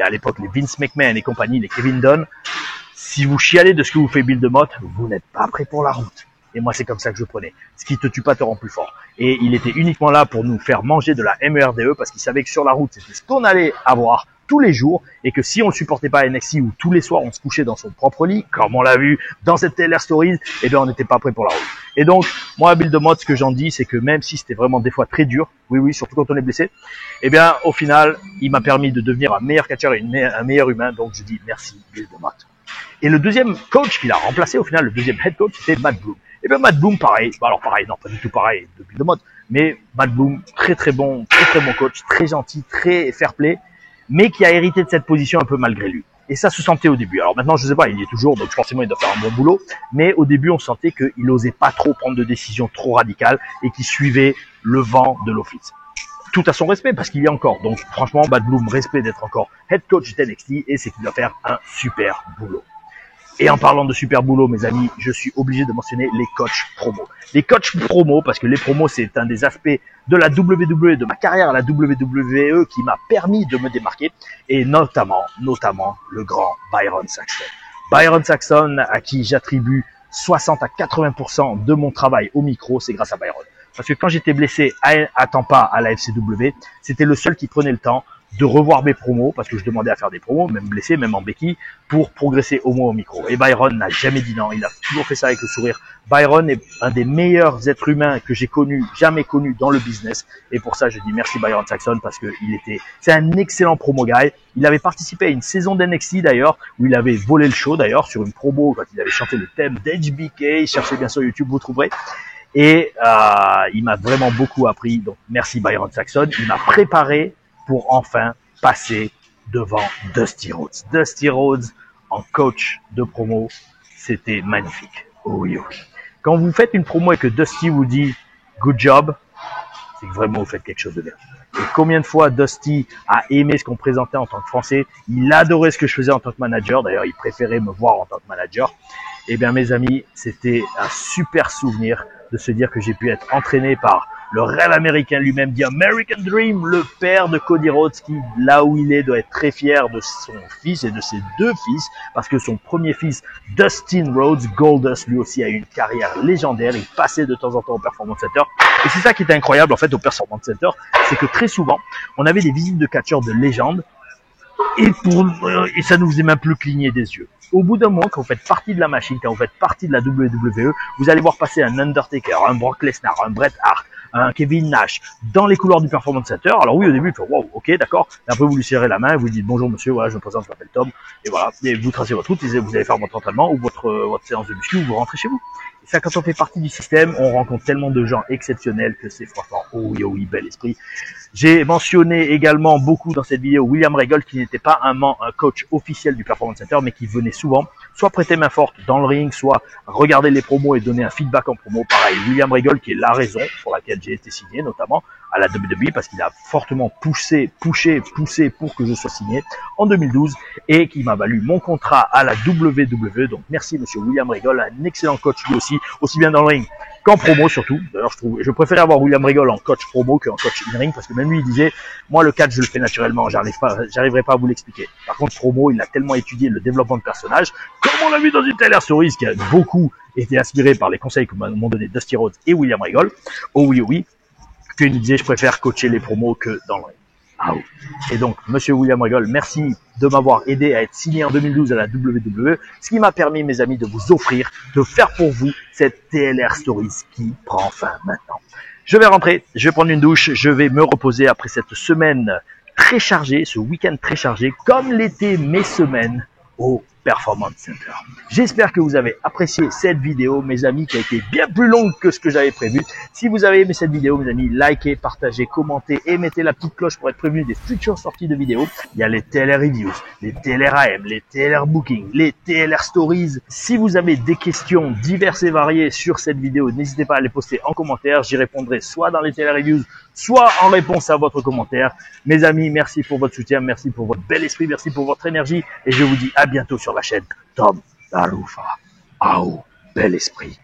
à l'époque, les Vince McMahon et compagnie, les Kevin Dunn, si vous chialez de ce que vous fait Bill DeMott, vous n'êtes pas prêt pour la route. Et moi, c'est comme ça que je prenais. Ce qui te tue pas te rend plus fort. Et il était uniquement là pour nous faire manger de la MERDE parce qu'il savait que sur la route, c'était ce qu'on allait avoir tous les jours et que si on le supportait pas à NXT où tous les soirs on se couchait dans son propre lit, comme on l'a vu dans cette TLR Stories, eh bien on n'était pas prêt pour la route. Et donc, moi, Bill DeMott, ce que j'en dis, c'est que même si c'était vraiment des fois très dur, oui, surtout quand on est blessé, eh bien, au final, il m'a permis de devenir un meilleur catcheur et un meilleur humain. Donc, je dis merci, Bill DeMott. Et le deuxième coach qu'il a remplacé, au final, le deuxième head coach, c'était Matt Bloom. Et bien, Matt Bloom, pareil. Alors, pareil, non, pas du tout pareil de Bill DeMott. Mais Matt Bloom, très bon coach, très gentil, très fair play, mais qui a hérité de cette position un peu malgré lui. Et ça se sentait au début. Alors maintenant, je sais pas, il y est toujours, donc forcément, il doit faire un bon boulot. Mais au début, on sentait qu'il osait pas trop prendre de décisions trop radicales et qu'il suivait le vent de l'office. Tout à son respect, parce qu'il y a encore. Donc, franchement, Matt Bloom, respect d'être encore head coach d'NXT et c'est qu'il doit faire un super boulot. Et en parlant de super boulot, mes amis, je suis obligé de mentionner les coachs promo. Les coachs promo, parce que les promos, c'est un des aspects de la WWE, de ma carrière à la WWE qui m'a permis de me démarquer. Et notamment le grand Byron Saxton. Byron Saxton, à qui j'attribue 60 à 80% de mon travail au micro, c'est grâce à Byron. Parce que quand j'étais blessé à Tampa à la FCW, c'était le seul qui prenait le temps de revoir mes promos, parce que je demandais à faire des promos, même blessé, même en béquille, pour progresser au moins au micro. Et Byron n'a jamais dit non, il a toujours fait ça avec le sourire. Byron est un des meilleurs êtres humains que j'ai jamais connu dans le business. Et pour ça, je dis merci Byron Saxton, parce que c'est un excellent promo guy. Il avait participé à une saison d'NXT d'ailleurs, où il avait volé le show d'ailleurs, sur une promo, quand il avait chanté le thème d'HBK. Cherchez bien sur YouTube, vous trouverez. Et il m'a vraiment beaucoup appris. Donc merci Byron Saxton. Il m'a préparé pour enfin passer devant Dusty Rhodes. Dusty Rhodes en coach de promo, c'était magnifique. Oui. Quand vous faites une promo et que Dusty vous dit « good job », c'est que vraiment vous faites quelque chose de bien. Et combien de fois Dusty a aimé ce qu'on présentait en tant que Français, il adorait ce que je faisais en tant que manager, d'ailleurs il préférait me voir en tant que manager. Eh bien mes amis, c'était un super souvenir de se dire que j'ai pu être entraîné par le rêve américain lui-même, dit American Dream, le père de Cody Rhodes, qui, là où il est, doit être très fier de son fils et de ses deux fils, parce que son premier fils, Dustin Rhodes, Goldust, lui aussi a eu une carrière légendaire, il passait de temps en temps au Performance Center, et c'est ça qui était incroyable, en fait, au Performance Center, c'est que très souvent, on avait des visites de catcheurs de légende, et ça nous faisait même plus cligner des yeux. Au bout d'un moment, quand vous faites partie de la machine, quand vous faites partie de la WWE, vous allez voir passer un Undertaker, un Brock Lesnar, un Bret Hart, un Kevin Nash dans les couloirs du Performance Center. Alors oui, au début, il fait wow, ok, d'accord. Et après, vous lui serrez la main et vous lui dites bonjour monsieur, voilà, je me présente, je m'appelle Tom. Et voilà, et vous tracez votre route, vous allez faire votre entraînement ou votre séance de muscu ou vous rentrez chez vous. Et ça, quand on fait partie du système, on rencontre tellement de gens exceptionnels que c'est franchement, oh oui, bel esprit. J'ai mentionné également beaucoup dans cette vidéo William Regal, qui n'était pas un coach officiel du Performance Center, mais qui venait souvent soit prêter main forte dans le ring, soit regarder les promos et donner un feedback en promo. Pareil, William Regal qui est la raison pour laquelle j'ai été signé, notamment à la WWE, parce qu'il a fortement poussé pour que je sois signé en 2012 et qui m'a valu mon contrat à la WWE. Donc merci monsieur William Regal, un excellent coach lui aussi bien dans le ring qu'en promo surtout. D'ailleurs, je préférais avoir William Regal en coach promo qu'en coach in-ring, parce que même lui, il disait, moi, le catch, je le fais naturellement, j'arriverai pas à vous l'expliquer. Par contre, promo, il a tellement étudié le développement de personnage, comme on l'a vu dans une Taylor Stories, qui a beaucoup été inspiré par les conseils que m'ont donné Dusty Rhodes et William Regal. Oh oui, qu'il me disait, je préfère coacher les promos que dans le ring. Ah oui. Et donc, monsieur William Regal, merci de m'avoir aidé à être signé en 2012 à la WWE, ce qui m'a permis, mes amis, de vous offrir, de faire pour vous cette TLR Stories qui prend fin maintenant. Je vais rentrer, je vais prendre une douche, je vais me reposer après cette semaine très chargée, ce week-end très chargé, comme l'étaient mes semaines au Performance Center. J'espère que vous avez apprécié cette vidéo, mes amis, qui a été bien plus longue que ce que j'avais prévu. Si vous avez aimé cette vidéo, mes amis, likez, partagez, commentez et mettez la petite cloche pour être prévenu des futures sorties de vidéos. Il y a les TLR Reviews, les TLR AM, les TLR Booking, les TLR Stories. Si vous avez des questions diverses et variées sur cette vidéo, n'hésitez pas à les poster en commentaire. J'y répondrai soit dans les TLR Reviews, soit en réponse à votre commentaire. Mes amis, merci pour votre soutien, merci pour votre bel esprit, merci pour votre énergie et je vous dis à bientôt sur la chaîne Tom Da Rufa. Bel esprit.